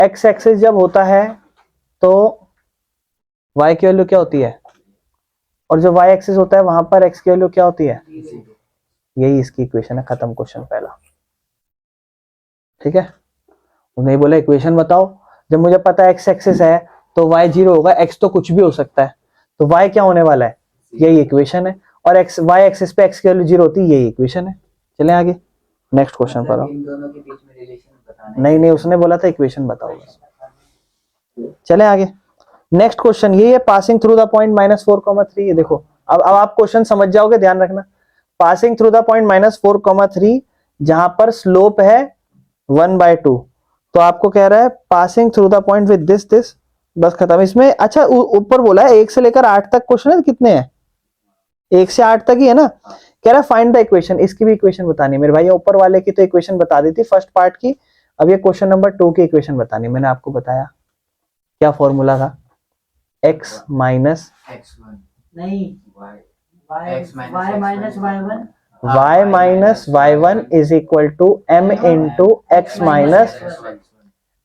X axis जब होता है तो y की वैल्यू क्या होती है, और जो y एक्सिस होता है वहां पर x की वैल्यू क्या होती है, यही इसकी इक्वेशन है। खत्म क्वेश्चन पहला। ठीक है, उन्हें बोला इक्वेशन बताओ, जब मुझे पता है x एक्सिस है तो y 0 होगा, x तो कुछ भी हो सकता है, तो y क्या होने वाला है, यही इक्वेशन है, और x y एक्सिस पे x की वैल्यू 0 होती है, यही इक्वेशन है। चलें आगे नेक्स्ट क्वेश्चन पर। नहीं नहीं, उसने बोला था इक्वेशन बताओ बस। चलें आगे नेक्स्ट क्वेश्चन, ये है पासिंग थ्रू द पॉइंट -4,3। ये देखो, अब आप क्वेश्चन समझ जाओगे, ध्यान रखना। पासिंग थ्रू द पॉइंट -4,3 जहां पर स्लोप है 1/2, तो आपको कह रहा है passing through the point with this, बस खत्म इसमें। अच्छा ऊपर बोला है 1 से लेकर 8 तक क्वेश्चन है, कितने हैं, 1 से 8 तक ही है ना। कह रहा है फाइंड द इक्वेशन, इसकी भी इक्वेशन बतानी है मेरे भाई। ऊपर वाले की तो इक्वेशन बता दी थी फर्स्ट पार्ट की, अब ये क्वेश्चन नंबर 2 की इक्वेशन बतानी। मैंने आपको बताया क्या फॉर्मूला था, x minus y minus y1 is equal to m into x minus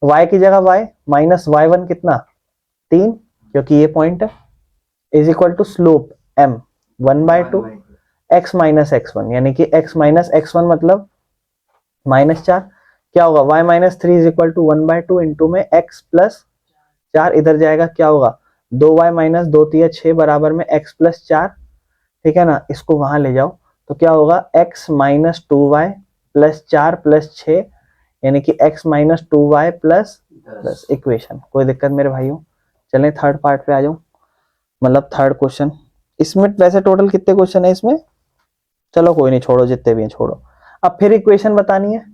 y की जगह y माइनस y1 कितना 3, क्योंकि ये पॉइंट है, is equal to slope m 1/2 x minus x1, यानी कि x माइनस x1 मतलब -4, क्या होगा y minus 3 is equal to 1/2 into में x प्लस 4, इधर जाएगा क्या होगा 2y माइनस 2 3 6 बराबर में x प्लस 4। ठीक है ना, इसको वहां ले जाओ तो क्या होगा x minus 2y plus 4 plus 6, यानी कि x minus 2y plus equation. कोई दिक्कत मेरे भाइयों। चलें थर्ड पार्ट पे आ जाऊं, मतलब थर्ड क्वेश्चन। इसमें वैसे टोटल कितने क्वेश्चन है इसमें, चलो कोई नहीं, छोड़ो जितने भी हैं छोड़ो। अब फिर इक्वेशन बतानी है,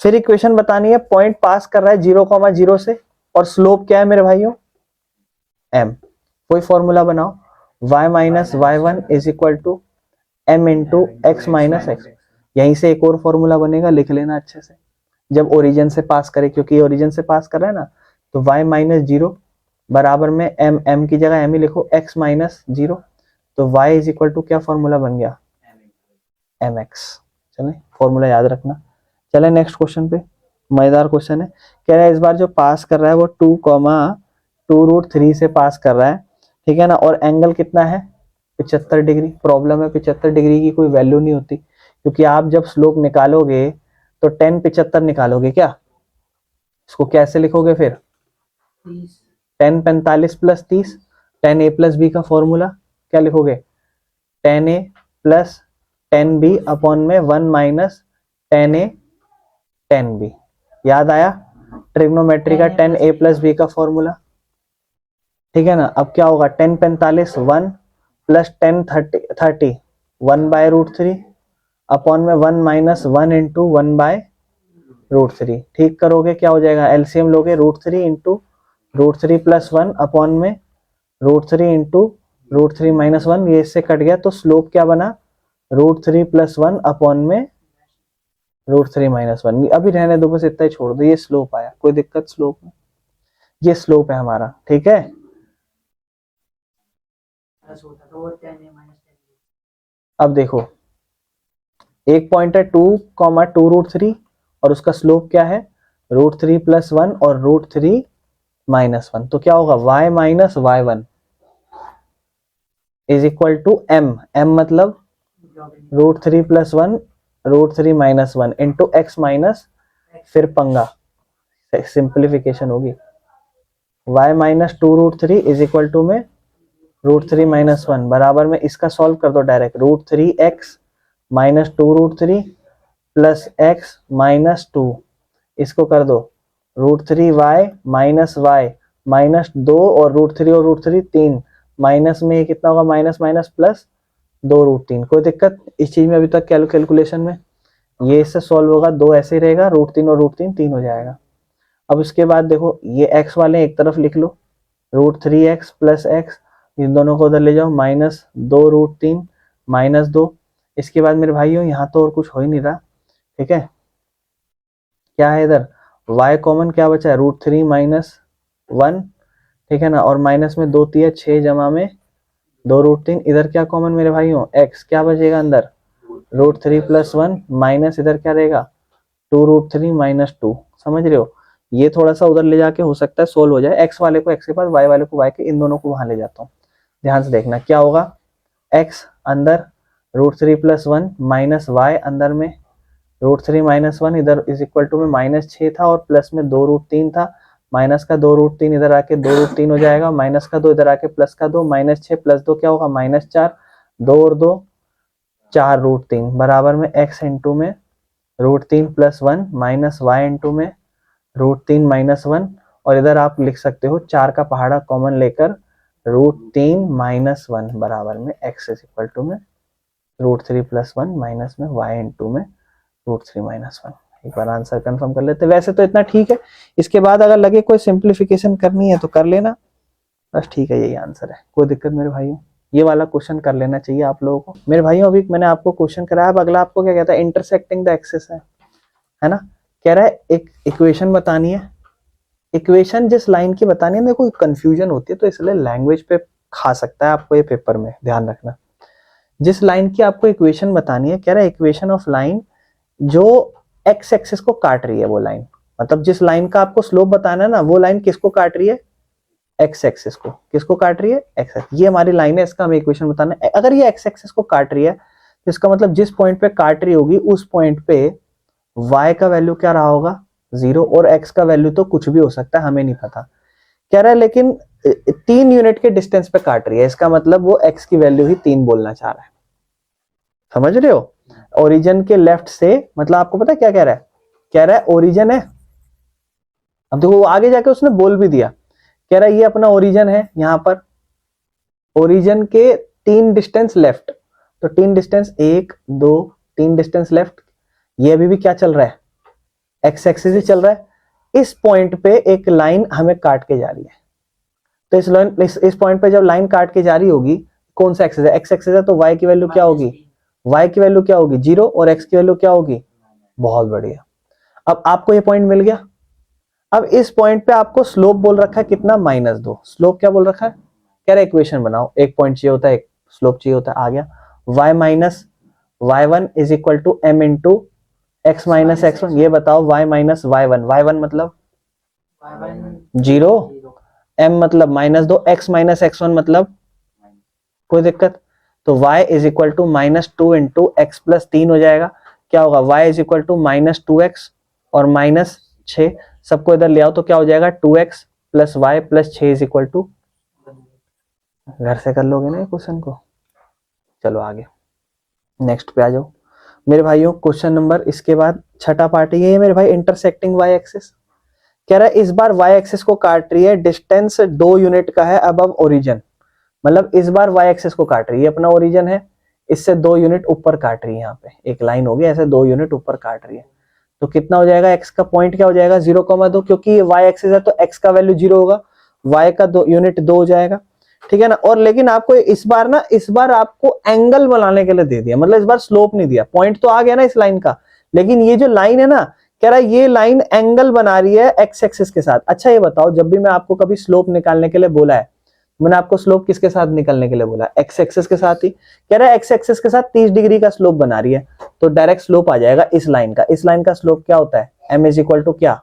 फिर इक्वेशन बतानी है। पॉइंट पास कर रहा है 0,0 से, और स्लोप क्या है मेरे भाइयों m। कोई फॉर्मूला बनाओ, y minus y1 is equal to m into x minus x. यहीं से एक और फॉर्मूला बनेगा, लिख लेना अच्छे से, जब ओरिजिन से पास करे, क्योंकि ओरिजिन से पास कर रहा है ना, तो y माइनस 0 बराबर में m की जगह m ही लिखो, x माइनस 0, तो y इज इक्वल टू क्या फॉर्मूला बन गया mx। चले फॉर्मूला याद रखना। चले नेक्स्ट क्वेश्चन पे, मजेदार क्वेश्चन है। कह रहा है इस बार जो पास कर रहा है वो 2,2√3 से पास कर रहा है, ठीक है ना, और एंगल कितना है 75 डिग्री। प्रॉब्लम है 75 डिग्री की कोई वैल्यू नहीं होती, क्योंकि आप जब स्लोप निकालोगे तो 10 75 निकालोगे क्या, इसको कैसे लिखोगे फिर 10 45 प्लस 30, 10a प्लस बी का फॉर्मूला क्या लिखोगे 10a प्लस 10b अपॉन में 1 माइनस 10a 10b। याद आया ट्रिग्नोमेट्री का 10a प्लस बी का फॉर्मूला। ठीक है ना, अब क्या होगा 10 45 1 प्लस 10 30 1/√3 अपॉन में 1 माइनस 1 इंटू 1/√3। ठीक करोगे क्या हो जाएगा, एलसीएम लोगे √3 इंटू √3 प्लस 1 अपॉन में √3 इंटू √3 माइनस 1, ये इससे कट गया, तो स्लोप क्या बना √3 प्लस 1 अपॉन में √3 माइनस 1। अभी रहने दो, बस इतना ही छोड़ दो, ये स्लोप आया, कोई दिक्कत स्लोप में, ये स्लोप है हमारा। ठीक है, अब देखो एक पॉइंट है 2,2√3 और उसका स्लोप क्या है √3 प्लस 1 और √3 माइनस 1, तो क्या होगा y minus y1 is equal to m मतलब √3 plus 1 √3 minus 1 into x minus, फिर पंगा सिंप्लीफिकेशन होगी, y minus 2√3 is equal to में √3 माइनस 1 बराबर में, इसका सॉल्व कर दो direct, √3x minus 2√3 plus x minus 2, इसको कर दो √3y माइनस y माइनस 2 और √3 और √3 3, माइनस में ये कितना होगा माइनस माइनस प्लस 2√3। कोई दिक्कत इस चीज में अभी तक कैलकुलेशन में, ये इससे सॉल्व होगा, 2 ऐसे ही रहेगा, √3 और √3 3 हो जाएगा। अब इसके बाद देखो ये x वाले एक तरफ लिख लो, √3x प्लस x, इन दोनों को उधर ले जाओ, माइनस 2√3 माइनस 2। इसके बाद मेरे भाइयों यहाँ तो और कुछ हो ही नहीं रहा, ठीक है, क्या है इधर y कॉमन क्या बचा है √3 माइनस 1, ठीक है ना, और माइनस में 2 3 6 जमा में 2√3, इधर क्या कॉमन मेरे भाइयों x, क्या बचेगा अंदर √3 प्लस 1 माइनस इधर क्या रहेगा 2√3 माइनस 2। समझ रहे हो, ये थोड़ा सा उधर ले जाके हो सकता है सोल्व हो जाए, एक्स वाले को एक्स के पास, वाई वाले को वाई के, इन दोनों को वहां ले जाता हूँ। ध्यान से देखना क्या होगा, एक्स अंदर √3 + 1 माइनस वाई अंदर में √3 - 1 इधर इज इक्वल टू में -6 था और प्लस में 2√3 था, माइनस का 2√3 इधर आके 2√3 हो जाएगा, माइनस का 2 इधर आके प्लस का 2, -6 + 2 क्या होगा -4, 2 और 2 4√3 बराबर में x इंटू में √3 + 1 माइनस वाई इंटू में √3 - 1, और इधर आप लिख सकते हो 4 का पहाड़ा कॉमन लेकर √3 - 1 बराबर में x इज इक्वल टू में √3 + 1 माइनस में y इंटू में √3 - 1। एक बार आंसर कंफर्म कर लेते, वैसे तो इतना ठीक है, इसके बाद अगर लगे कोई सिंप्लीफिकेशन करनी है तो कर लेना, बस ठीक है, यही आंसर है, कोई दिक्कत मेरे भाइयों। ये वाला क्वेश्चन कर लेना चाहिए आप लोगों को मेरे भाइयों। अभी मैंने आपको क्वेश्चन कराया, अब अगला आपको क्या कहता है, इंटरसेक्टिंग द एक्सिस है ना। कह रहा है एक इक्वेशन बतानी है, इक्वेशन जिस लाइन की बतानी है, देखो कंफ्यूजन होती है तो इसलिए लैंग्वेज पे खा सकता है आपको ये पेपर में, ध्यान रखना। जिस लाइन की आपको इक्वेशन बतानी है, कह रहा है इक्वेशन ऑफ लाइन जो एक्स एक्सिस को काट रही है, वो लाइन, मतलब जिस लाइन का आपको स्लोप बताना है ना, वो लाइन किसको काट रही है, एक्स एक्सिस को। किसको काट रही है, एक्स एक्सिस। ये हमारी लाइन है, इसका हमें इक्वेशन बताना है। अगर ये एक्स एक्सिस को काट रही है तो इसका मतलब जिस पॉइंट पे काट रही होगी उस पॉइंट पे y का वैल्यू क्या रहा होगा 0, और x का वैल्यू तो कुछ भी हो सकता है, हमें नहीं पता। कह रहा है लेकिन 3 यूनिट के डिस्टेंस पे काट रही है, इसका मतलब वो x की वैल्यू ही 3 बोलना चाह रहा है, समझ रहे हो। ओरिजिन के लेफ्ट से, मतलब आपको पता है क्या कह रहा है, कह रहा है ओरिजिन है, अब देखो वो आगे जाके उसने बोल भी दिया, कह रहा है ये अपना ओरिजिन है, यहां पर ओरिजिन के 3 डिस्टेंस लेफ्ट, तो 3 डिस्टेंस 1 2 3 डिस्टेंस लेफ्ट, ये अभी भी क्या चल रहा है, एक्स एक्सिस ही चल रहा है। इस पॉइंट पे एक लाइन हमें काट के जा रही है, तो इस पॉइंट पे जब लाइन काट के जा रही होगी, कौन सा एक्सिस है, एक्स एक्सिस है, तो y की वैल्यू क्या होगी, y की वैल्यू क्या होगी 0, और x की वैल्यू क्या होगी, बहुत बढ़िया। अब आपको ये पॉइंट मिल गया। अब इस पॉइंट पे आपको स्लोप बोल रखा है कितना, -2। स्लोप क्या बोल रखा है, कह रहा है इक्वेशन बनाओ, एक पॉइंट चाहिए होता है, एक स्लोप चाहिए होता है, आ गया y minus y1 is equal to m into x minus x1। ये बताओ y माइनस y1 मतलब 0, m मतलब -2, x माइनस x1 मतलब कोई दिक्कत, तो y is equal to -2 into x plus 3 हो जाएगा। क्या होगा, y is equal to -2x और -6, सबको इधर ले आओ तो क्या हो जाएगा 2x + y + 6 is equal to, घर से कर लोगे ना क्वेश्चन को। चलो आगे नेक्स्ट पे आ जाओ मेरे भाइयों। क्वेश्चन नंबर इसके बाद छठा पार्ट ये है मेरे भाई, इंटरसेक्टिंग y एक्सिस। कह रहा है इस बार y एक्सिस को काट रही है, डिस्टेंस 2 यूनिट का है अबव ओरिजिन, मतलब इस बार y एक्सिस को काट रही है, अपना ओरिजिन है, इससे 2 यूनिट ऊपर काट रही है, यहाँ पे एक लाइन होगी ऐसे 2 यूनिट ऊपर काट रही है, तो कितना हो जाएगा, x का पॉइंट क्या हो जाएगा 0,2, क्योंकि ये y एक्सिस है तो x का वैल्यू 0 होगा, y का 2 यूनिट 2 हो जाएगा, ठीक है ना। और लेकिन आपको इस बार आपको एंगल बनाने के लिए दे दिया, मतलब इस बार स्लोप नहीं दिया, पॉइंट तो आ गया ना इस लाइन का, लेकिन ये जो लाइन है ना, कह रहा है ये लाइन एंगल बना रही है एक्स एक्सिस के साथ। अच्छा ये बताओ, जब भी मैं आपको कभी स्लोप निकालने के लिए बोला है, मैंने आपको स्लोप किसके साथ निकालने के लिए बोला, एक्स एक्सिस के साथ ही। कह रहा है एक्स एक्सिस के साथ 30 डिग्री का स्लोप बना रही है, तो डायरेक्ट स्लोप आ जाएगा इस लाइन का। इस लाइन का स्लोप क्या होता है, m इज इक्वल टू क्या,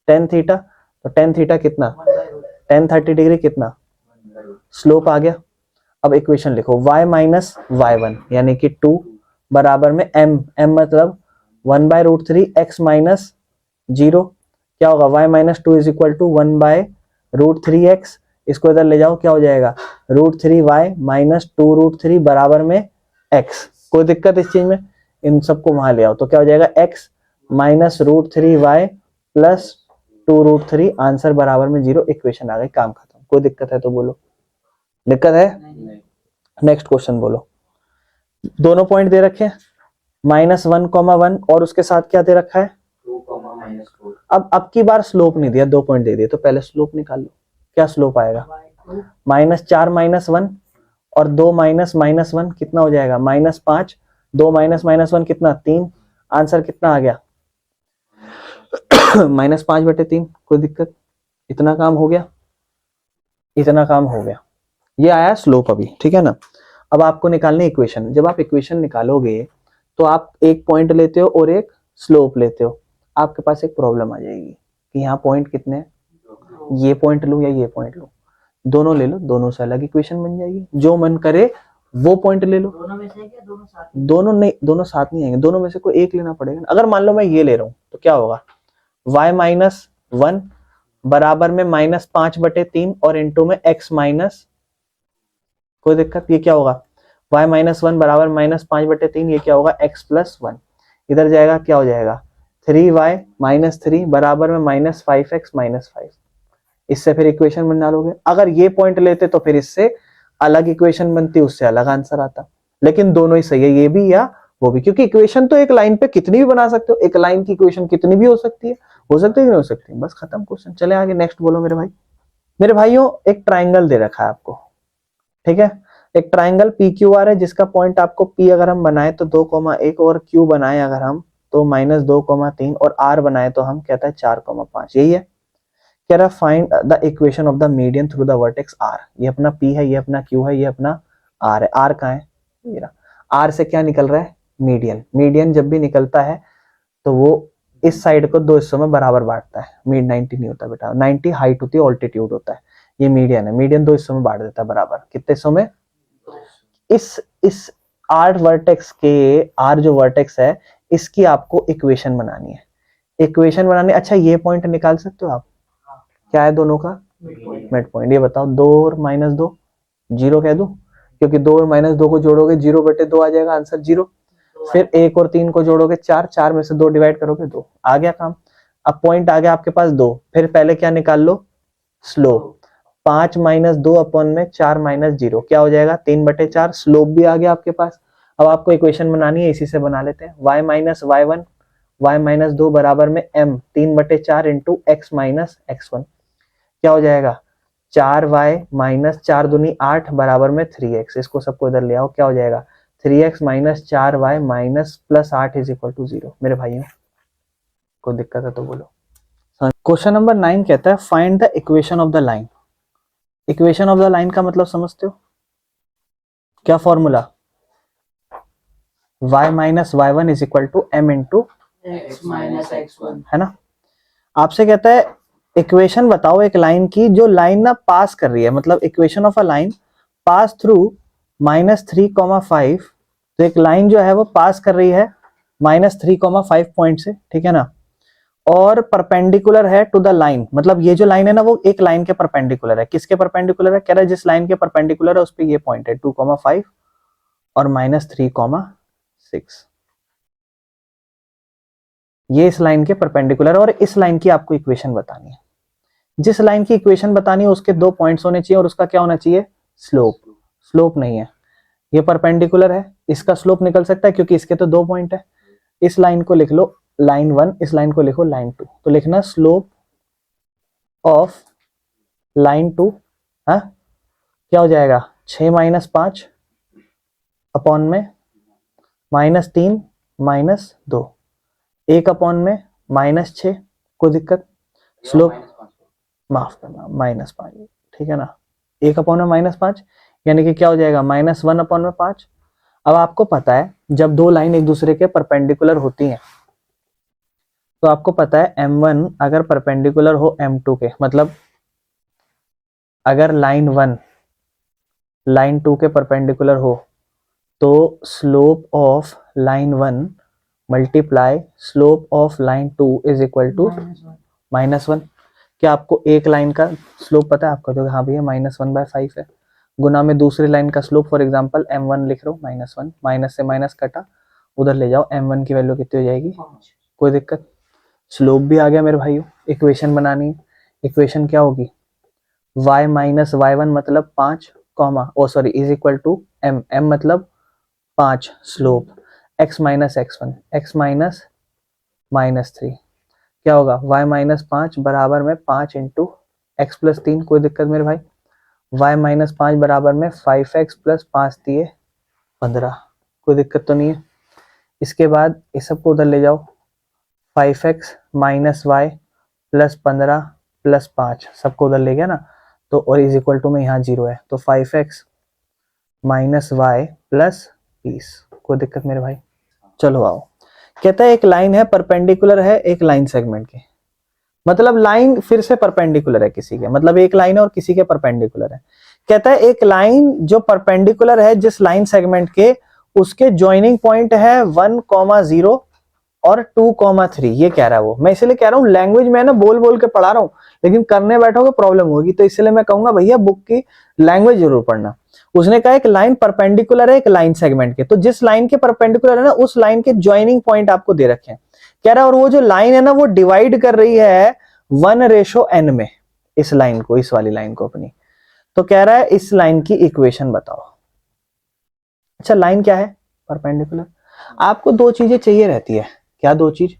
tan थीटा, तो tan थीटा कितना, tan 30 डिग्री कितना, स्लोप आ गया। अब इक्वेशन लिखो, y माइनस y1 यानी कि 2 बराबर में m मतलब 1/√3 x माइनस 0, क्या होगा y minus 2 is equal to 1/√3x, इसको इधर ले जाओ क्या हो जाएगा √3y माइनस 2√3 बराबर में x। कोई दिक्कत इस चीज में, इन सबको वहां ले आओ तो क्या हो जाएगा x minus √3y plus 2√3, answer बराबर में 0, इक्वेशन आ गई, काम खत्म। कोई दिक्कत है तो बोलो, दिक्कत है, नेक्स्ट क्वेश्चन बोलो। दोनों पॉइंट दे रखे हैं, -1,1 और उसके साथ क्या दे रखा है 2, अब की बार स्लोप नहीं दिया, 2 पॉइंट दे दिए, तो पहले स्लोप निकाल लो, क्या स्लोप आएगा -4 - 1 और 2 -1 कितना हो जाएगा -5, 2 -1 कितना 3, आंसर कितना आ गया -5/3। कोई दिक्कत, इतना काम हो गया, इतना काम हो गया, ये आया स्लोप अभी, ठीक है ना। अब आपको निकालनी इक्वेशन, जब आप इक्वेशन निकालोगे तो आप एक पॉइंट लेते हो और एक स्लोप लेते हो, आपके पास एक प्रॉब्लम आ जाएगी, कि यहाँ पॉइंट कितने हैं, ये पॉइंट लूँ या ये पॉइंट लूँ, दोनों ले लो, दोनों से अलग इक्वेशन बन जाएगी, जो मन करे वो पॉइंट ले लो। दोनों में से क्या दोनों साथ दोनों नहीं, दोनों साथ नहीं आएंगे, दोनों में से कोई एक लेना पड़ेगा। अगर मान लो मैं ये ले रहा हूँ तो क्या होगा, y माइनस 1 बराबर में -5/3 और इनटू में x माइनस, कोई दिक्कत, ये क्या होगा y माइनस 1 बराबर -5/3, ये क्या होगा x प्लस 1, इधर जाएगा क्या हो जाएगा 3y माइनस 3 बराबर में -5x माइनस 5। इससे फिर इक्वेशन बना लोगे। अगर ये पॉइंट लेते तो फिर इससे अलग इक्वेशन बनती, उससे अलग आंसर आता। लेकिन दोनों ही सही है, ये भी या वो भी, क्योंकि इक्वेशन तो एक लाइन पे कितनी भी बना सकते हो, एक लाइन की इक्वेशन कितनी भी हो सकती है कि नहीं हो सकती। बस खत्म क्वेश्चन, चले आगे, नेक्स्ट बोलो मेरे भाई। मेरे भाइयों एक ट्राइंगल दे रखा है आपको, ठीक है, एक ट्राइंगल पी क्यू आर है, जिसका पॉइंट आपको पी अगर हम बनाए तो 2,1 और क्यू बनाए अगर हम तो -2,3 और आर बनाए तो हम कहता है 4,5, यही है। कह रहा find the equation of the median through the vertex R. ये अपना पी है, ये अपना क्यू है, ये अपना आर है। आर कहाँ है, ये रहा। आर से क्या निकल रहा है, मीडियन। मीडियन जब भी निकलता है तो वो इस साइड को दो हिस्सों में बराबर बांटता है। मिड 90 नहीं होता बेटा, 90 हाइट होती है, ऑल्टीट्यूड होता है, ये मीडियन है। मीडियन दो हिस्सों में बांट देता है बराबर, कितने हिस्सों में, इस आर वर्टेक्स के, आर जो वर्टेक्स है इसकी आपको इक्वेशन बनानी है, इक्वेशन बनानी। अच्छा ये पॉइंट निकाल सकते हो आप, क्या है दोनों का मिड पॉइंट, ये बताओ 2 और -2 0 कह दूं, क्योंकि 2 और -2 को जोड़ोगे 0/2 आ जाएगा, आंसर 0। फिर 1 और 3 को जोड़ोगे 4, 4 में से 2 डिवाइड करोगे 2, आ गया काम। अब पॉइंट आ गया आपके पास 2, फिर पहले क्या निकाल लो, स्लोप। 5 - 2 अपन में 4 - 0 क्या हो जाएगा 3/4, स्लोप भी आ गया आपके पास। अब आपको इक्वेशन बनानी है, इसी से बना लेते हैं। y - y1 y - 2 बराबर में m 3/4 into x minus x1, क्या हो जाएगा 4y माइनस 4 दूनी 8 बराबर में 3x। इसको सबको इधर ले आओ, क्या हो जाएगा 3x minus 4y minus plus 8 is equal to 0। मेरे भाइयों कोई दिक्कत है तो बोलो। क्वेश्चन नंबर 9 कहता है find the equation of the line. Equation of the line का मतलब समझते हो, क्या formula, y minus y1 is equal to m into x minus x1 है ना। आपसे कहता है इक्वेशन बताओ एक लाइन की, जो लाइन ना पास कर रही है, मतलब equation of a line pass through -3,5। तो एक लाइन जो है वो पास कर रही है -3,5 पॉइंट से, ठीक है ना, और परपेंडिकुलर है टू द लाइन। मतलब ये जो लाइन है ना वो एक लाइन के परपेंडिकुलर है। किसके परपेंडिकुलर है, कह रहा है जिस लाइन के परपेंडिकुलर है उस पे ये पॉइंट है 2,5 और -3,6, ये इस लाइन के परपेंडिकुलर है। और इस लाइन की आपको इक्वेशन बतानी है। जिस लाइन की इक्वेशन बतानी है उसके 2 पॉइंट्स होने चाहिए और उसका क्या होना चाहिए, स्लोप। स्लोप नहीं है, ये परपेंडिकुलर है, इसका स्लोप निकल सकता है क्योंकि इसके तो 2 पॉइंट है। इस लाइन को लिख लो लाइन 1, इस लाइन को लिखो लाइन 2। तो लिखना स्लोप ऑफ लाइन 2, हाँ क्या हो जाएगा 6 - 5 अपॉन में -3 -2, 1 अपॉन में -6, कोई दिक्कत। स्लोप माफ करना -5, ठीक है ना, 1 अपॉन में -5 यानी कि क्या हो जाएगा -1 अपॉन में 5। अब आपको पता है जब दो लाइन एक दूसरे के परपेंडिकुलर होती हैं तो आपको पता है m1 अगर परपेंडिकुलर हो m2 के, मतलब अगर लाइन 1 लाइन 2 के परपेंडिकुलर हो तो slope of line 1 multiply slope of line 2 is equal to -1। क्या आपको एक लाइन का स्लोप पता है, आपका जो हाँ भैया -1/5 है, गुना में दूसरी लाइन का स्लोप, फॉर एग्जांपल m1 लिख रहा हूँ -1, माइनस से माइनस कटा, उधर ले जाओ, m1 की वैल्यू कितनी हो जाएगी, कोई दिक्कत। स्लोप भी आ गया मेरे भाइयों। इक्वेशन बनानी है, इक्वेशन क्या होगी y माइनस y1 मतलब 5 comma O sorry is equal to m, m मतलब 5, slope x minus x1 x minus -3, क्या होगा y माइनस 5 बराबर में 5 इंटू एक्स प्लस 3, कोई दिक्कत मेरे भाई। y माइनस 5 बराबर में 5x प्लस 5 दिए 15, कोई दिक्कत तो नहीं है। इसके बाद इस सबको उधर ले जाओ, 5x minus Y plus 15 plus 5 सबको उधर ले गया ना, तो और इज इक्वल टू में यहाँ 0 है, तो 5x माइनस वाई प्लस 20, कोई दिक्कत मेरे भाई। चलो आओ, कहता है एक लाइन है परपेंडिकुलर है एक लाइन सेगमेंट के, मतलब लाइन फिर से परपेंडिकुलर है किसी के, मतलब एक लाइन है और किसी के परपेंडिकुलर है। कहता है एक लाइन जो परपेंडिकुलर है जिस लाइन सेगमेंट के, उसके ज्वाइनिंग पॉइंट है 1,0 और 2,3। ये कह रहा है वो। मैं इसलिए कह रहा हूँ लैंग्वेज में ना बोल बोल के पढ़ा रहा हूँ, लेकिन करने बैठोगे प्रॉब्लम होगी, तो इसलिए मैं कहूंगा भैया बुक की लैंग्वेज जरूर पढ़ना। उसने कहा एक लाइन परपेंडिकुलर है एक लाइन सेगमेंट के, तो जिस लाइन के परपेंडिकुलर है ना उस लाइन के ज्वाइनिंग पॉइंट आपको दे रखे हैं, कह रहा है। और वो जो लाइन है ना वो डिवाइड कर रही है 1:n में इस लाइन को, इस वाली लाइन को अपनी। तो कह रहा है इस लाइन की इक्वेशन बताओ। अच्छा लाइन क्या है? परपेंडिकुलर। आपको दो चीजें चाहिए रहती है। क्या दो चीज?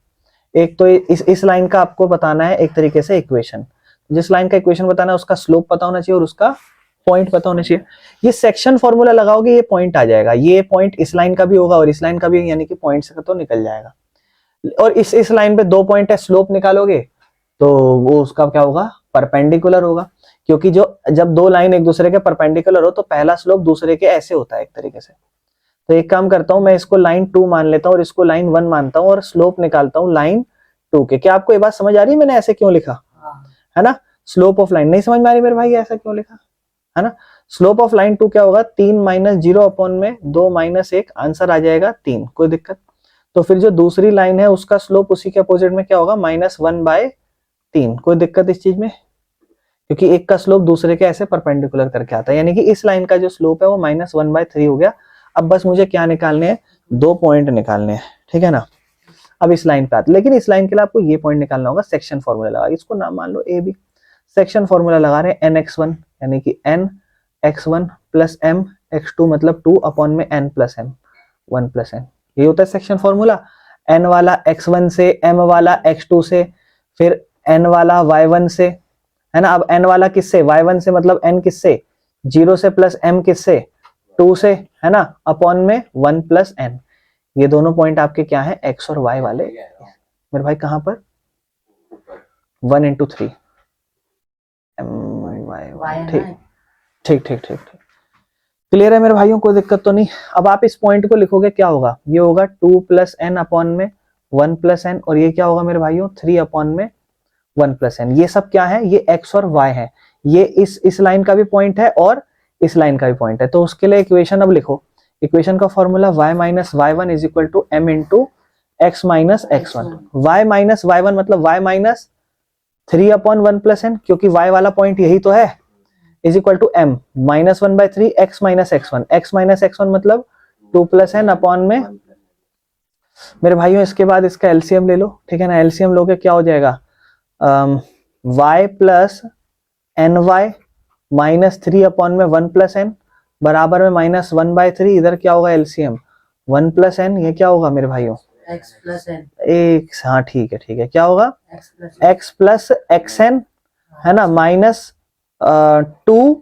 एक तो इस लाइन का आपको बताना है एक तरीके से इक्वेशन। जिस लाइन का इक्वेशन बताना है उसका स्लोप पता होना चाहिए और उसका पॉइंट पता होना चाहिए। ये सेक्शन फॉर्मूला लगाओगे ये पॉइंट आ जाएगा, ये पॉइंट इस लाइन का भी होगा और इस लाइन का भी, यानी कि पॉइंट से तो निकल जाएगा। और इस लाइन पे 2 पॉइंट है, स्लोप निकालोगे तो वो उसका क्या होगा? परपेंडिकुलर होगा। क्योंकि जो जब दो लाइन एक दूसरे के परपेंडिकुलर हो तो पहला स्लोप दूसरे के ऐसे होता है एक तरीके से। तो एक काम करता हूं, मैं इसको लाइन 2 मान लेता हूं और इसको लाइन 1 मानता हूं और स्लोप निकालता हूं लाइन 2 के। क्या आपको ये बात समझ आ रही है मैंने ऐसे क्यों लिखा? है ना? स्लोप ऑफ लाइन नहीं समझ में आ रही मेरे भाई ऐसा क्यों लिखा? है ना? स्लोप ऑफ लाइन 2 क्या होगा? 3 - 0 अपॉन में 2 - 1, आंसर आ जाएगा 3। कोई दिक्कत? तो फिर जो दूसरी लाइन है उसका स्लोप उसी के अपोजिट में क्या होगा? -1/3। कोई दिक्कत इस चीज में? क्योंकि एक का स्लोप दूसरे के ऐसे परपेंडिकुलर करके आता है, यानी कि इस लाइन का जो स्लोप है वो -1/3 हो गया। अब बस मुझे क्या निकालने हैं? 2 पॉइंट निकालने हैं, ठीक है ना? अब इस लाइन पे आते, लेकिन इस लाइन के लिए आपको ये पॉइंट निकालना होगा। सेक्शन फॉर्मूला लगा, इसको नाम मान लो ए बी। सेक्शन फॉर्मूला लगा रहे हैं nx1, यानी कि nx1 प्लस m x2 मतलब 2 अपॉन में n plus m 1 plus n। ये होता है सेक्शन फॉर्मूला। n वाला x1 से, m वाला x2 से, फिर n वाला y1 से, है ना? अब n वाला किससे? y1 से, मतलब n किससे? 0 से, प्लस m किससे? 2 से, है ना? अपॉन में 1 प्लस n। ये दोनों पॉइंट आपके क्या है? x और y वाले। मेरे भाई कहां पर? 1 × 3 ठीक ठीक ठीक ठीक ठीक। क्लियर है मेरे भाइयों? कोई दिक्कत तो नहीं? अब आप इस पॉइंट को लिखोगे क्या होगा? ये होगा 2 प्लस n अपॉन में 1 प्लस n, और ये क्या होगा मेरे भाइयों? 3 अपॉन में 1 प्लस n। ये सब क्या है? ये x और y है। ये इस लाइन का भी पॉइंट है और इस लाइन का भी पॉइंट है। तो उसके लिए इक्वेशन अब लिखो। इक्वेशन का formula y - y1 is equal to m into x - x1। y - y1 मतलब y minus 3 upon 1 plus n, क्योंकि y वाला पॉइंट यही तो है, is equal to m -1/3 x - x1। x - x1 मतलब 2 प्लस n अपॉन में। मेरे भाइयों इसके बाद इसका एलसीएम ले लो, ठीक है ना? एलसीएम लोगे क्या हो जाएगा? y प्लस ny -3 अपॉन में 1 प्लस n बराबर में -1/3। इधर क्या होगा? LCM 1 plus n। ये क्या होगा मेरे भाइयों? x plus n। एक, हाँ ठीक है ठीक है। क्या होगा? x प्लस xn, है ना? -2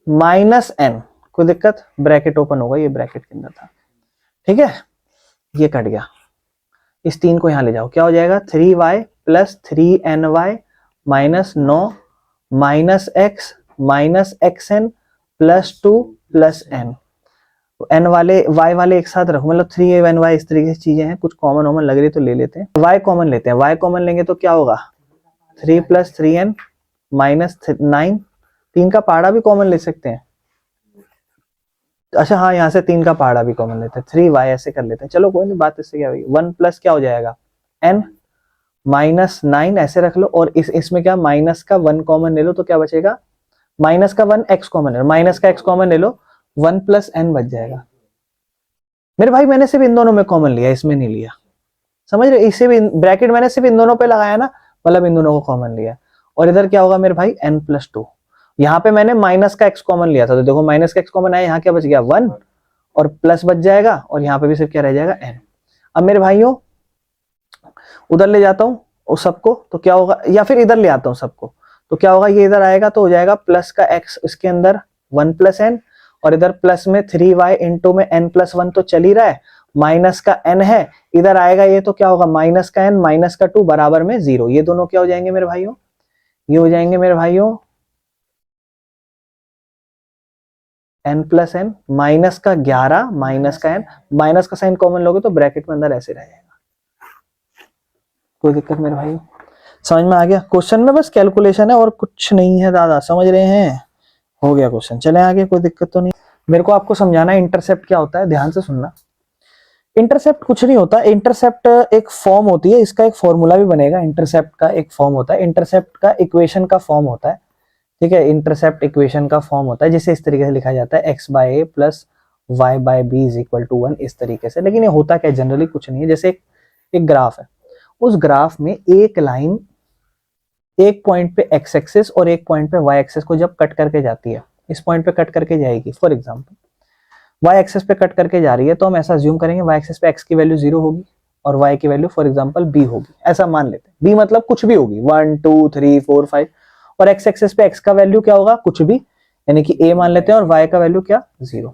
माइनस n। कोई दिक्कत? ब्रैकेट ओपन होगा, ये ब्रैकेट के अंदर था, ठीक है? ये कट गया। इस 3 को यहां ले जाओ, क्या हो जाएगा? 3y plus 3ny minus 9 minus x minus xn plus 2 plus n। n वाले y वाले एक साथ रखो, मतलब 3ny इस तरीके से चीजें हैं। कुछ कॉमन वॉमन लग रही तो ले लेते हैं। y कॉमन लेते हैं, y कॉमन लेंगे तो क्या होगा? 3 प्लस 3n माइनस 9। 3 का पहाड़ा भी कॉमन ले सकते हैं। अच्छा हाँ, यहाँ से 3 का पहाड़ा भी कॉमन लेते हैं। 3y ऐसे कर लेते हैं। चलो कोई नहीं, बात इससे क्या होगी? 1 प्लस क्या हो जाएगा? n माइनस 9 ऐसे रख लो, और इसमें क्या? माइनस का 1 कॉमन ले लो तो क्या बचेगा? माइनस का 1 x कॉमन ले लो, माइनस का x कॉमन ले लो, 1 प्लस n बच जाएगा। मेरे भाई मैंने सिर्फ इन दोनों में कॉमन लिया, इसमें नहीं लिया, समझ रहे? इसे भी ब्रैकेट मैंने सिर्फ इन दोनों पे लगाया ना, मतलब इन दोनों को कॉमन लिया। और इधर क्या होगा मेरे भाई? n plus 2। यहाँ पे मैंने माइनस का x कॉमन लिया था, तो देखो माइनस का x कॉमन आया, यहाँ क्या बच गया? 1, और प्लस बच जाएगा, और यहाँ पे भी सिर्फ क्या रह जाएगा? n। अब मेरे भाइयों उधर ले जाता हूँ उस सबको, तो क्या होगा? या फिर इधर ले आता हूँ सबको, तो क्या होगा? ये इधर आएगा तो हो जाएगा प्लस का x इसके अंदर 1 प्लस n, और इधर प्लस में 3y इंटू में n प्लस 1 तो चल ही रहा है, माइनस का n है, इधर आएगा ये तो क्या होगा? माइनस का n माइनस का 2 बराबर में 0। ये दोनों क्या हो जाएंगे मेरे भाइयों? ये हो जाएंगे मेरे भाइयों n प्लस n माइनस का 11 माइनस का n, माइनस का साइन कॉमन लोगे तो ब्रैकेट में अंदर ऐसे रह जाएगा। कोई दिक्कत मेरे भाइयों? समझ में आ गया? क्वेश्चन में बस कैलकुलेशन है और कुछ नहीं है दादा, समझ रहे हैं? हो गया क्वेश्चन, चले आगे, कोई दिक्कत तो नहीं। मेरे को आपको समझाना है इंटरसेप्ट क्या होता है, ध्यान से सुनना। इंटरसेप्ट कुछ नहीं होता, इंटरसेप्ट एक फॉर्म होती है, इसका एक फॉर्मूला भी बनेगा। इंटरसेप्ट का एक फॉर्म होता है, इंटरसेप्ट का इक्वेशन का फॉर्म होता है, ठीक है। इंटरसेप्ट इक्वेशन का फॉर्म होता है जिसे इस तरीके से लिखा जाता है x by a plus y by b is equal to 1, इस तरीके से। लेकिन ये होता क्या जनरली कुछ नहीं है, जैसे एक ग्राफ है, उस ग्राफ में एक लाइन एक पॉइंट पे x एक्सिस और एक पॉइंट पे y एक्सिस को जब कट करके जाती है, इस पॉइंट पे कट करके जाएगी, फॉर एग्जांपल y एक्सिस पे कट करके जा रही है, तो हम ऐसा अज्यूम करेंगे y एक्सिस पे x की वैल्यू 0 होगी और y की वैल्यू फॉर एग्जांपल b होगी, ऐसा मान लेते हैं। b मतलब कुछ भी होगी, 1 2 3 4 5, और x एक्सिस पे x का वैल्यू क्या होगा, कुछ भी, यानी कि a मान लेते हैं, और y का वैल्यू क्या, 0।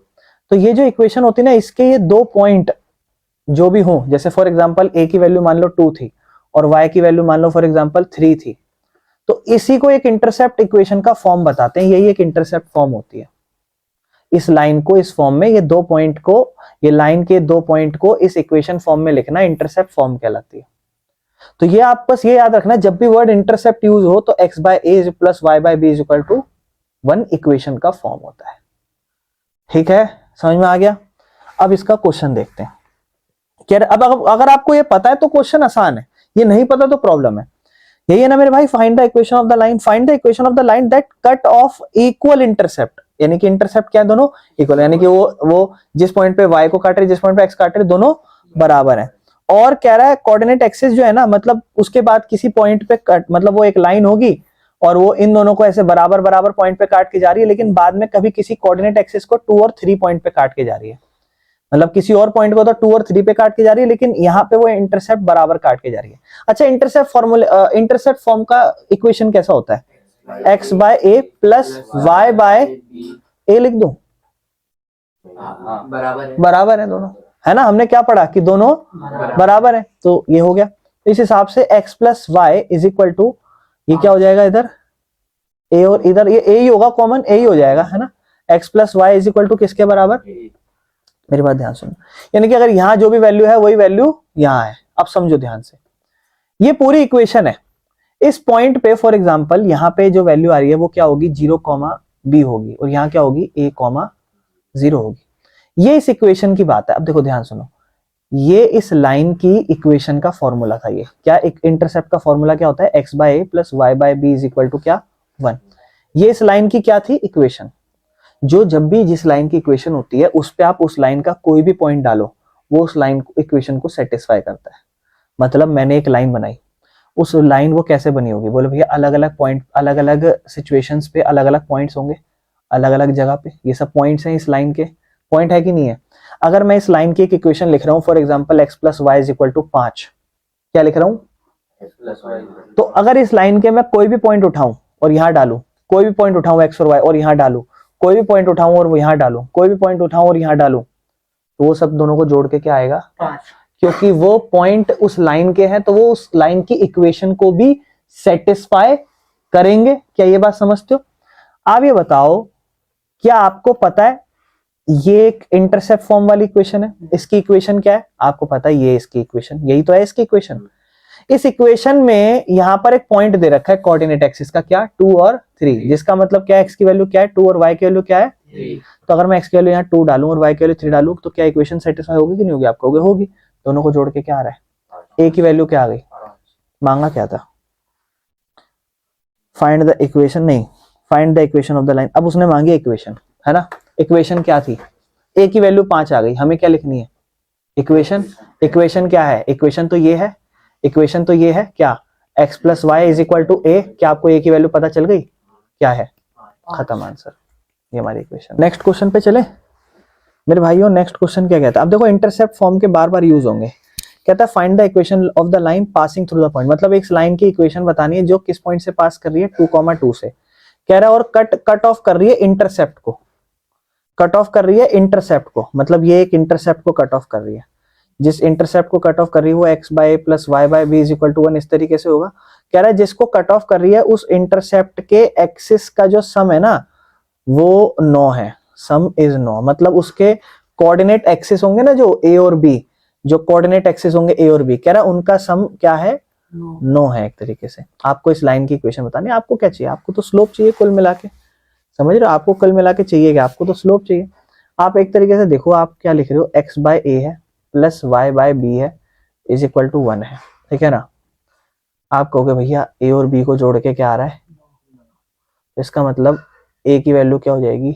तो ये जो इक्वेशन होती है ना, इसके ये दो पॉइंट जो भी हो, जैसे फॉर एग्जांपल a की वैल्यू मान लो 2 थी और y की वैल्यू मान लो फॉर एग्जांपल 3 थी, तो इसी को एक इंटरसेप्ट इक्वेशन का फॉर्म बताते हैं। यही एक इंटरसेप्ट फॉर्म होती है। इस लाइन को इस फॉर्म में, ये दो पॉइंट को, ये लाइन के दो पॉइंट को इस इक्वेशन फॉर्म में लिखना इंटरसेप्ट फॉर्म कहलाती है। तो ये आप बस ये याद रखना, जब भी वर्ड इंटरसेप्ट यूज हो तो x by a plus y by b is equal to 1 equation का फॉर्म होता है, ठीक है, समझ में आ गया? अब इसका क्वेश्चन देखते हैं। अब अगर आपको ये पता है तो क्वेश्चन आसान है, ये नहीं पता तो प्रॉब्लम है। यही है ना मेरे भाई, find the equation of the line, find the equation of the line that cut off equal intercept, यानी कि इंटरसेप्ट क्या है, दोनों इक्वल, यानी कि वो जिस पॉइंट पे y को काट रही है, जिस पॉइंट पे x काट रही है, दोनों बराबर है। और कह रहा है कोऑर्डिनेट एक्सिस जो है ना, मतलब उसके बाद किसी पॉइंट पे कट, मतलब वो एक लाइन होगी और वो इन दोनों को ऐसे बराबर बराबर पॉइंट पे काट के जा रही है, लेकिन बाद में कभी किसी कोऑर्डिनेट एक्सिस को 2 और 3 पॉइंट पे काट के जा रही है, मतलब किसी और पॉइंट को तो 2 और 3 पे काट के जा रही है, लेकिन यहाँ पे वो इंटरसेप्ट बराबर काट के जा रही है। अच्छा, इंटरसेप्ट फॉर्म का इक्वेशन कैसा होता है, x by a plus y bye ए, लिख दो, बराबर है दोनों, है ना। हमने क्या पढ़ा कि दोनों बराबर है, तो ये हो गया। तो इस हिसाब से x plus y is equal to, ये क्या हो जाएगा, इधर a और इधर ये a ही होगा, कॉमन a ही हो जाएगा, है ना। x plus y is equal to किसके बराबर, मेरी बात ध्यान सुनो, यानी कि अगर यहाँ जो भी वैल्यू है वही वैल्यू यहाँ है। अब समझो ध्यान से, ये पूरी इक्वेशन है। इस पॉइंट पे फॉर एग्जांपल यहाँ पे जो वैल्यू आ रही है वो क्या होगी, 0, b होगी, और यहाँ क्या होगी, a, 0 होगी। ये इस इक्वेशन की बात है। अब देखो ध्यान सुनो, ये इस लाइन की इक्वेशन का फॉर्मूला था। ये क्या, एक इंटरसेप्ट का फॉर्मूला क्या होता है, x by a plus y by b is equal to क्या, 1। ये इस लाइन की क्या थी, इक्वेशन। जो जब भी जिस लाइन की इक्वेशन होती है उस पे आप उस लाइन का कोई भी पॉइंट डालो, वो उस लाइन इक्वेशन को सेटिस्फाई करता है। मतलब मैंने एक लाइन बनाई, उस लाइन वो कैसे बनी होगी, बोले भैया अलग अलग पॉइंट, अलग अलग सिचुएशंस पे अलग अलग पॉइंट्स होंगे, अलग अलग जगह पे। ये सब पॉइंट्स हैं इस लाइन के, पॉइंट है कि नहीं है। अगर मैं इस लाइन की एक इक्वेशन लिख रहा हूँ, for example x plus y is equal to 5, क्या लिख रहा हूँ, तो अगर इस लाइन के मैं कोई भी पॉइंट उठाऊं और यहाँ डालू, कोई भी पॉइंट उठाऊं x और y और यहाँ डालू, कोई भी पॉइंट उठाऊं और वो यहाँ डालू, कोई भी पॉइंट उठाऊं और यहाँ डालू, तो वो सब दोनों को जोड़ के क्या आएगा, 5। क्योंकि वो पॉइंट उस लाइन के हैं, तो वो उस लाइन की इक्वेशन को भी सेटिस्फाई करेंगे। क्या ये बात समझते हो? आप ये बताओ, क्या आपको पता है ये एक इंटरसेप्ट फॉर्म वाली इक्वेशन है, इसकी इक्वेशन क्या है, आपको पता है ये इसकी इक्वेशन, यही तो है इसकी इक्वेशन। इस इक्वेशन में यहां पर एक पॉइंट दे रखा है कोऑर्डिनेट एक्सिस का, क्या, 2 और 3, जिसका मतलब क्या है, x की वैल्यू क्या है 2 और y की वैल्यू क्या है 3। तो अगर मैं x की वैल्यू यहाँ 2 डालूं और y की वैल्यू 3 डालूं, तो क्या इक्वेशन सेटिस्फाई होगी कि नहीं होगी, आप कहोगे होगी। दोनों को जोड़ के क्या आ रहा है, a की वैल्यू क्या आ गई, मांगा क्या था, फाइंड द इक्वेशन, नहीं, find the equation of the line. अब उसने मांगी इक्वेशन, है ना। इक्वेशन क्या थी, a की वैल्यू 5 आ गई, हमें क्या लिखनी है, इक्वेशन। इक्वेशन क्या है, इक्वेशन तो ये है, इक्वेशन तो ये है क्या, x plus y is equal to a। क्या आपको a की वैल्यू पता चल गई, क्या है, खत्म आंसर, ये हमारी इक्वेशन। नेक्स्ट क्वेश्चन पे चले मेरे भाइयों। नेक्स्ट क्वेश्चन क्या कहता है, अब देखो इंटरसेप्ट फॉर्म के बार बार यूज होंगे। कहता है find the equation of the line passing through the point, मतलब एक लाइन की इक्वेशन बतानी है जो किस पॉइंट से पास कर रही है, 2,2 से, कह रहा है, और कट ऑफ कर रही है इंटरसेप्ट को, कट ऑफ कर रही है इंटरसेप्ट को, मतलब ये एक इंटरसेप्ट को कट ऑफ कर रही है। जिस इंटरसेप्ट को कट ऑफ कर रही है वो x by a plus y by b is equal to 1, इस तरीके से होगा। कह रहा है जिसको कट ऑफ कर रही है उस इंटरसेप्ट के एक्सिस का जो सम है ना वो 9 है, सम इज 9, मतलब उसके कोऑर्डिनेट एक्सिस होंगे ना जो a और b, जो कोऑर्डिनेट एक्सिस होंगे a और b, कह रहा है उनका सम क्या है नो नो है एक तरीके से। आपको इस लाइन की इक्वेशन बतानी है, आपको क्या चाहिए, आपको तो स्लोप चाहिए कुल मिला के, समझ रहे हो, आपको कुल मिला के चाहिए क्या, आपको तो स्लोप चाहिए। आप एक तरीके से देखो, आप क्या लिख रहे हो, x बाय ए है प्लस y बाय बी है इज इक्वल टू 1 है, ठीक है ना। आप कहोगे भैया a और b को जोड़ के क्या आ रहा है, इसका मतलब a की वैल्यू क्या हो जाएगी,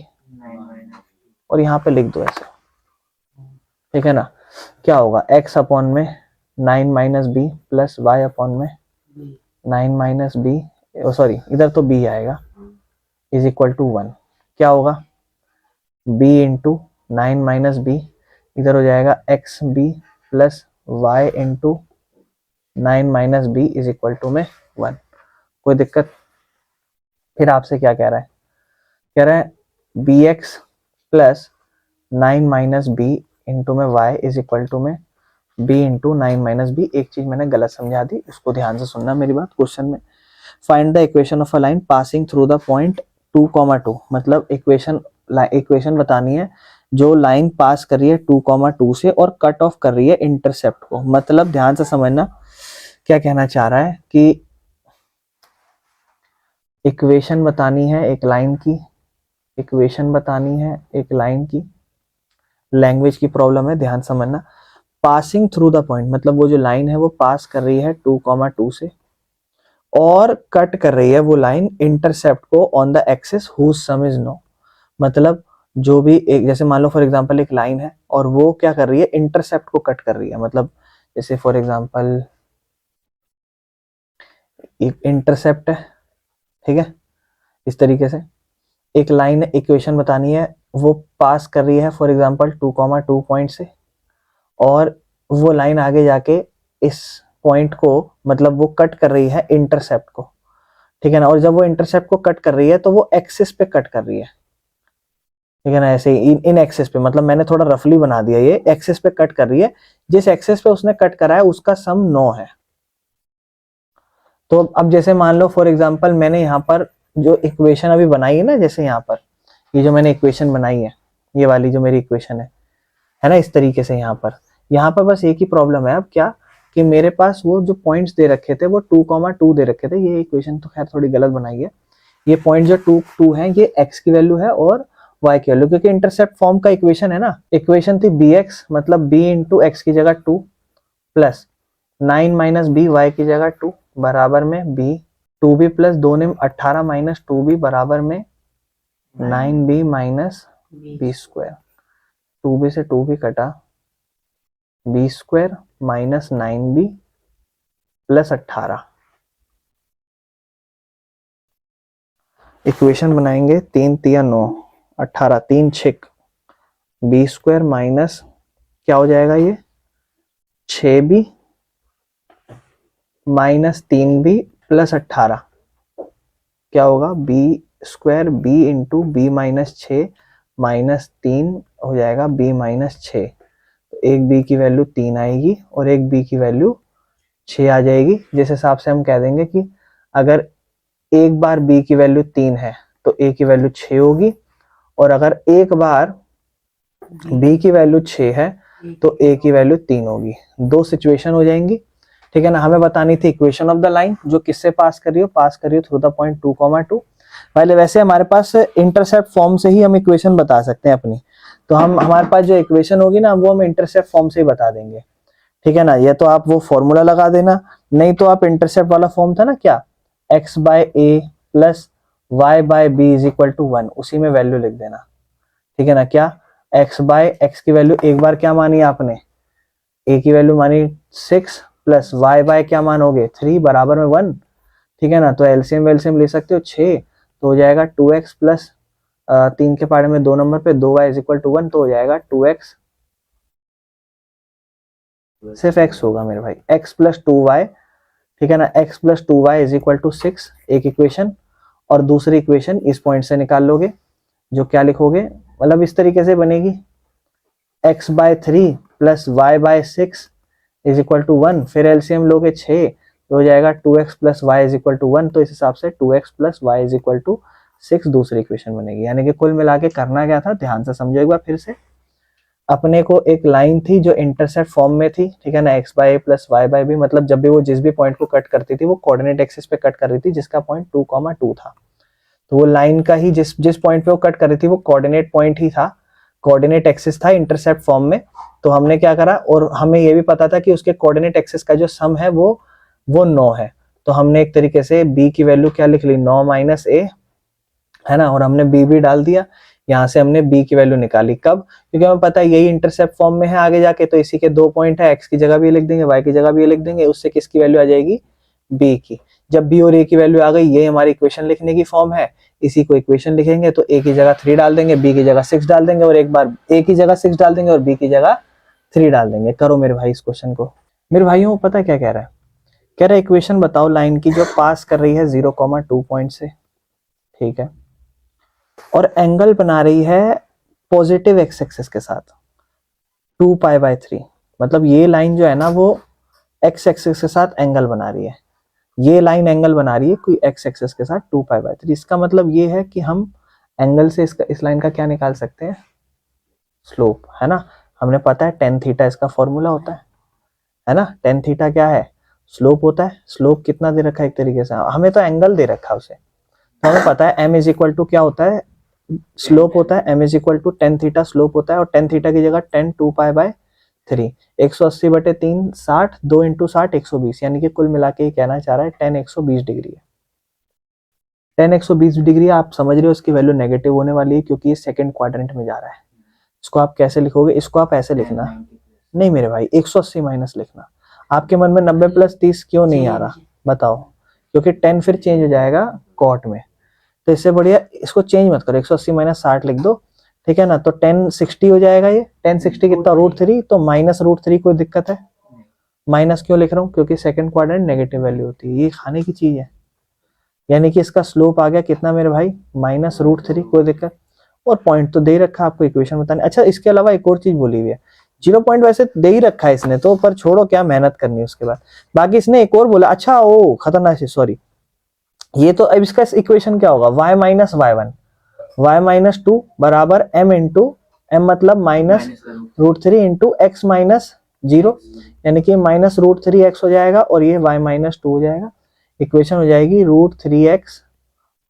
और यहाँ पे लिख दो ऐसे, ठीक है ना। क्या होगा, x अपॉन में 9 minus b plus y upon में 9 माइनस बी, सॉरी इधर तो b आएगा, इज इक्वल टू 1। क्या होगा, b इंटू 9 माइनस बी, इधर हो जाएगा x b plus y into 9 minus b is equal to में 1। कोई दिक्कत। फिर आपसे क्या कह रहा है, कह रहा है बी एक्स प्लस 9 माइनस बी इंटू में वाई इज इक्वल टू में बी इंटू 9 माइनस बी। एक चीज मैंने गलत समझा दी, उसको ध्यान से सुनना मेरी बात। क्वेश्चन में find the equation of a line passing through the point 2,2, मतलब इक्वेशन बतानी है जो लाइन पास कर रही है 2,2 से और कट ऑफ कर रही है इंटरसेप्ट को। मतलब ध्यान से समझना क्या कहना चाह रहा है कि इक्वेशन बतानी है एक लाइन की, इक्वेशन बतानी है एक लाइन की, लैंग्वेज की प्रॉब्लम है, ध्यान समझना। पासिंग थ्रू द पॉइंट मतलब वो जो लाइन है वो पास कर रही है 2,2 से और कट कर रही है वो लाइन इंटरसेप्ट को on the axis whose sum is no. मतलब जो भी एक, जैसे मान लो फॉर एग्जांपल एक लाइन है और वो क्या कर रही है, इंटरसेप्ट को कट कर रही है। मतलब जैसे फॉर एग्जांपल एक इंटरसेप्ट है, ठीक है, इस तरीके से एक लाइन इक्वेशन बतानी है, वो पास कर रही है फॉर एग्जांपल 2,2 पॉइंट से और वो लाइन आगे जाके इस पॉइंट को मतलब वो कट कर रही है इंटरसेप्ट को, ठीक है ना। और जब वो इंटरसेप्ट को कट कर रही है तो वो एक्सिस पे कट कर रही है, ठीक है ना। ऐसे इन एक्सिस पे, मतलब मैंने थोड़ा रफली बना दिया, ये एक्सिस पे कट कर रही है, जिस एक्सिस पे उसने कट करा है उसका सम 9 है। तो अब जैसे मान लो फॉर एग्जांपल मैंने यहाँ पर जो इक्वेशन अभी बनाई है ना, जैसे यहाँ पर ये जो मैंने इक्वेशन बनाई है, ये वाली जो मेरी इक्वेशन है ना, इस तरीके से यहाँ पर बस एक ही प्रॉब्लम है अब क्या, कि मेरे पास वो जो पॉइंट्स दे रखे थे वो 2,2 दे रखे थे। ये इक्वेशन तो खैर थोड़ी गलत बनाई है, ये पॉइंट जो 2 है ये x की वैल्यू है और y की वैल्यू, क्योंकि इंटरसेप्ट फॉर्म का इक्वेशन है ना। इक्वेशन थी bx मतलब b इंटू एक्स की जगह 2 प्लस 9 माइनस बी वाई की जगह 2 बराबर में b 2b प्लस 2 ने 18 माइनस 2b बराबर में 9b minus B square. 2b से 2b कटा, b square minus 9b plus 18। Equation बनाएंगे 3 तिया 9 18 3 6 बी स्क्वायर माइनस क्या हो जाएगा ये 6b माइनस 3b प्लस 18। क्या होगा b square b into b minus 6 minus 3 हो जाएगा बी माइनस 6। तो एक बी की वैल्यू 3 आएगी और एक बी की वैल्यू 6 आ जाएगी। जिस हिसाब से हम कह देंगे कि अगर एक बार b की वैल्यू 3 है तो a की वैल्यू 6 होगी, और अगर एक बार b की वैल्यू 6 है तो a की वैल्यू 3 होगी। दो सिचुएशन हो जाएंगी, ठीक है ना। हमें बतानी थी इक्वेशन ऑफ द लाइन जो किससे पास कर रही हो, पास कर रही हो थ्रू द पॉइंट 2,2। पहले वैसे हमारे पास इंटरसेप्ट फॉर्म से ही हम इक्वेशन बता सकते हैं अपनी, तो हम हमारे पास जो इक्वेशन होगी ना वो हम इंटरसेप्ट फॉर्म से ही बता देंगे, ठीक है ना। ये तो आप वो फॉर्मूला लगा देना, नहीं तो आप इंटरसेप्ट वाला फॉर्म था ना क्या, x by a plus y by b is equal to 1, उसी में वैल्यू लिख देना, ठीक है ना। क्या x बाय एक्स की वैल्यू एक बार क्या मानी आपने, a की वैल्यू मानी 6 प्लस y बाय क्या मानोगे 3 बराबर में 1, ठीक है ना। तो एलसीएम वेलसीएम ले सकते हो 6, तो हो जाएगा 2x प्लस 3 के पारे में 2 नंबर पे 2y इज इक्वल टू 1, तो हो जाएगा 2x, सिर्फ x होगा मेरे भाई, x प्लस 2y, ठीक है ना। x plus 2y is equal to 6 एक इक्वेशन, और दूसरी इक्वेशन इस पॉइंट से निकाल लोगे, जो क्या लिखोगे, मतलब इस तरीके से बनेगी x by 3 plus y by 6 is equal to 1, फिर एलसीएम लोगे 6 तो हो जाएगा 2x plus y is equal to 1, तो इस हिसाब से 2x plus y is equal to 6 दूसरी इक्वेशन बनेगी। यानी कि कुल मिला के करना क्या था, ध्यान से समझो एक बार फिर से। अपने को एक लाइन थी जो इंटरसेप्ट फॉर्म में थी, ठीक है ना, x by a plus y by b, मतलब जब भी वो जिस भी पॉइंट को कट करती थी वो कोऑर्डिनेट एक्सिस पे कट कर रही थी, जिसका पॉइंट 2,2 था। तो वो लाइन का ही जिस जिस पॉइंट पे वो कट कर रही थी वो कोऑर्डिनेट पॉइंट ही था, कोऑर्डिनेट एक्सिस था इंटरसेप्ट फॉर्म में। तो हमने क्या करा, और हमें ये भी पता था कि उसके कोऑर्डिनेट एक्सिस का जो सम है वो 9 है। तो हमने एक तरीके से b की वैल्यू क्या लिख ली, 9 माइनस a, है ना, और हमने b भी डाल दिया। यहाँ से हमने b की वैल्यू निकाली, कब, क्योंकि हमें पता है यही इंटरसेप्ट फॉर्म में है आगे जाके, तो इसी के 2 पॉइंट है, x की जगह भी लिख देंगे, y की जगह भी लिख देंगे, उससे किसकी वैल्यू आ जाएगी, b की। जब b और a की वैल्यू आ गई, ये हमारी इक्वेशन लिखने की फॉर्म है, इसी को इक्वेशन लिखेंगे, तो a की जगह 3 डाल देंगे, b की जगह 6 डाल देंगे, और एक बार a की जगह 6 डाल देंगे और b की जगह 3 डाल देंगे। करो मेरे भाई इस क्वेश्चन को। मेरे भाइयों पता है क्या कह रहा है, कह रहा है इक्वेशन बताओ लाइन की जो पास कर रही है 0,2 पॉइंट से, ठीक है, और एंगल बना रही है पॉजिटिव एक्स एक्सिस के साथ 2π/3, मतलब ये लाइन जो है ना वो एक्स एक्सिस के साथ एंगल बना रही है, ये लाइन एंगल बना रही है कोई एक्स एक्सिस के साथ 2π/3। इसका मतलब ये है कि हम एंगल से इस लाइन का क्या निकाल सकते हैं, स्लोप, है ना। हमने पता है tan थीटा इसका फॉर्मूला होता है ना, tan थीटा क्या है, स्लोप होता है। स्लोप कितना दे रखा है, एक तरीके से हमें तो एंगल दे रखा है उसे, तो हमें पता है m इज इक्वल टू क्या होता है, स्लोप होता है, m is equal to tan theta slope होता है, और tan थीटा की जगह tan 2π/3, 180/3 60, 2 इंटू 60 120, यानी कि कुल मिला के ये कहना चाह रहा है tan 120 डिग्री है। tan 120 डिग्री आप समझ रहे हो इसकी वैल्यू नेगेटिव होने वाली है, क्योंकि ये सेकंड क्वाड्रेंट में जा रहा है। इसको आप कैसे लिखोगे, इसको आप ऐसे लिखना, नहीं मेरे भाई 180 माइनस लिखना। आपके मन में 90 + 30 क्यों नहीं आ रहा बताओ, क्योंकि 10 फिर चेंज हो जाएगा कॉट में, तो इससे बढ़िया इसको चेंज मत करो, 180 माइनस 60 लिख दो, ठीक है ना। तो 10 60 हो जाएगा, ये 10 60 कितना, √3, तो -√3, कोई दिक्कत है, माइनस क्यों लिख रहा हूँ, क्योंकि सेकंड क्वाड्रेंट नेगेटिव वैल्यू होती है, ये खाने की चीज है। यानी कि इसका स्लोप आ गया कितना मेरे भाई, -√3, कोई दिक्कत, और पॉइंट तो दे ही रखा आपको इक्वेशन बताने। अच्छा इसके अलावा एक और चीज बोली हुई है, 0 पॉइंट वैसे दे ही रखा है इसने तो, पर छोड़ो क्या मेहनत करनी है उसके बाद। बाकी इसने एक और बोला, अच्छा ओ खतरनाक है, सॉरी, ये तो अब इसका इक्वेशन क्या होगा, y minus y1, y minus 2 बराबर m इंटू m, मतलब -√3 इंटू x माइनस 0, यानी कि -√3x हो जाएगा, और ये y माइनस 2 हो जाएगा। इक्वेशन हो जाएगी √3x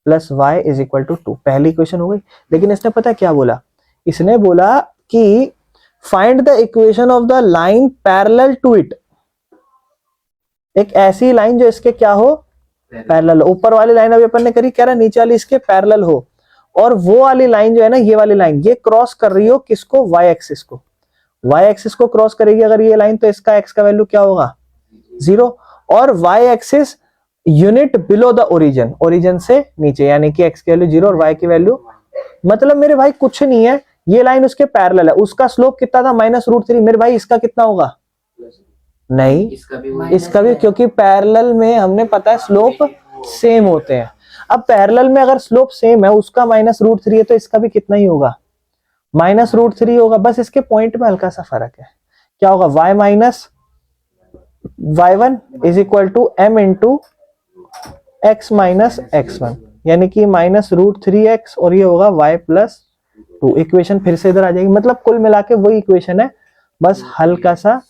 plus y is equal to 2। पहली इक्वेशन हो गई। लेकिन इसने पता क्या बोला, इसने बोला कि find the equation of the line parallel to it, एक ऐसी लाइन जो इसके क्या हो, पैरेलल। ऊपर वाली लाइन अभी अपन ने करी, कह रहा नीचे वाली इसके पैरेलल हो, और वो वाली लाइन जो है ना, ये वाली लाइन, ये क्रॉस कर रही हो किसको, y एक्सिस को, y एक्सिस को क्रॉस करेगी अगर ये लाइन, तो इसका x का वैल्यू क्या होगा, 0, और y axis unit below the origin, origin से नीचे, यानी कि x की वैल्यू 0 और y की वैल्यू, मतलब मेरे भाई कुछ नहीं है, ये लाइन उसके पैरेलल है, उसका स्लोप कितना था, -√3, मेरे भाई इसका कितना होगा, नहीं इसका भी, क्योंकि पैरेलल में हमने पता है स्लोप सेम होते हैं। अब पैरेलल में अगर स्लोप सेम है, उसका -√3 है, तो इसका भी कितना ही होगा, -√3 होगा, बस इसके पॉइंट में हल्का सा फर्क है। क्या होगा, y minus y1 is equal to m into x minus x1, यानी कि -√3x, और ये होगा y प्लस 2। इक्वेशन फिर से इधर आ जाएगी, मतलब कुल मिला के वही इक्वेशन है, बस हल्का सा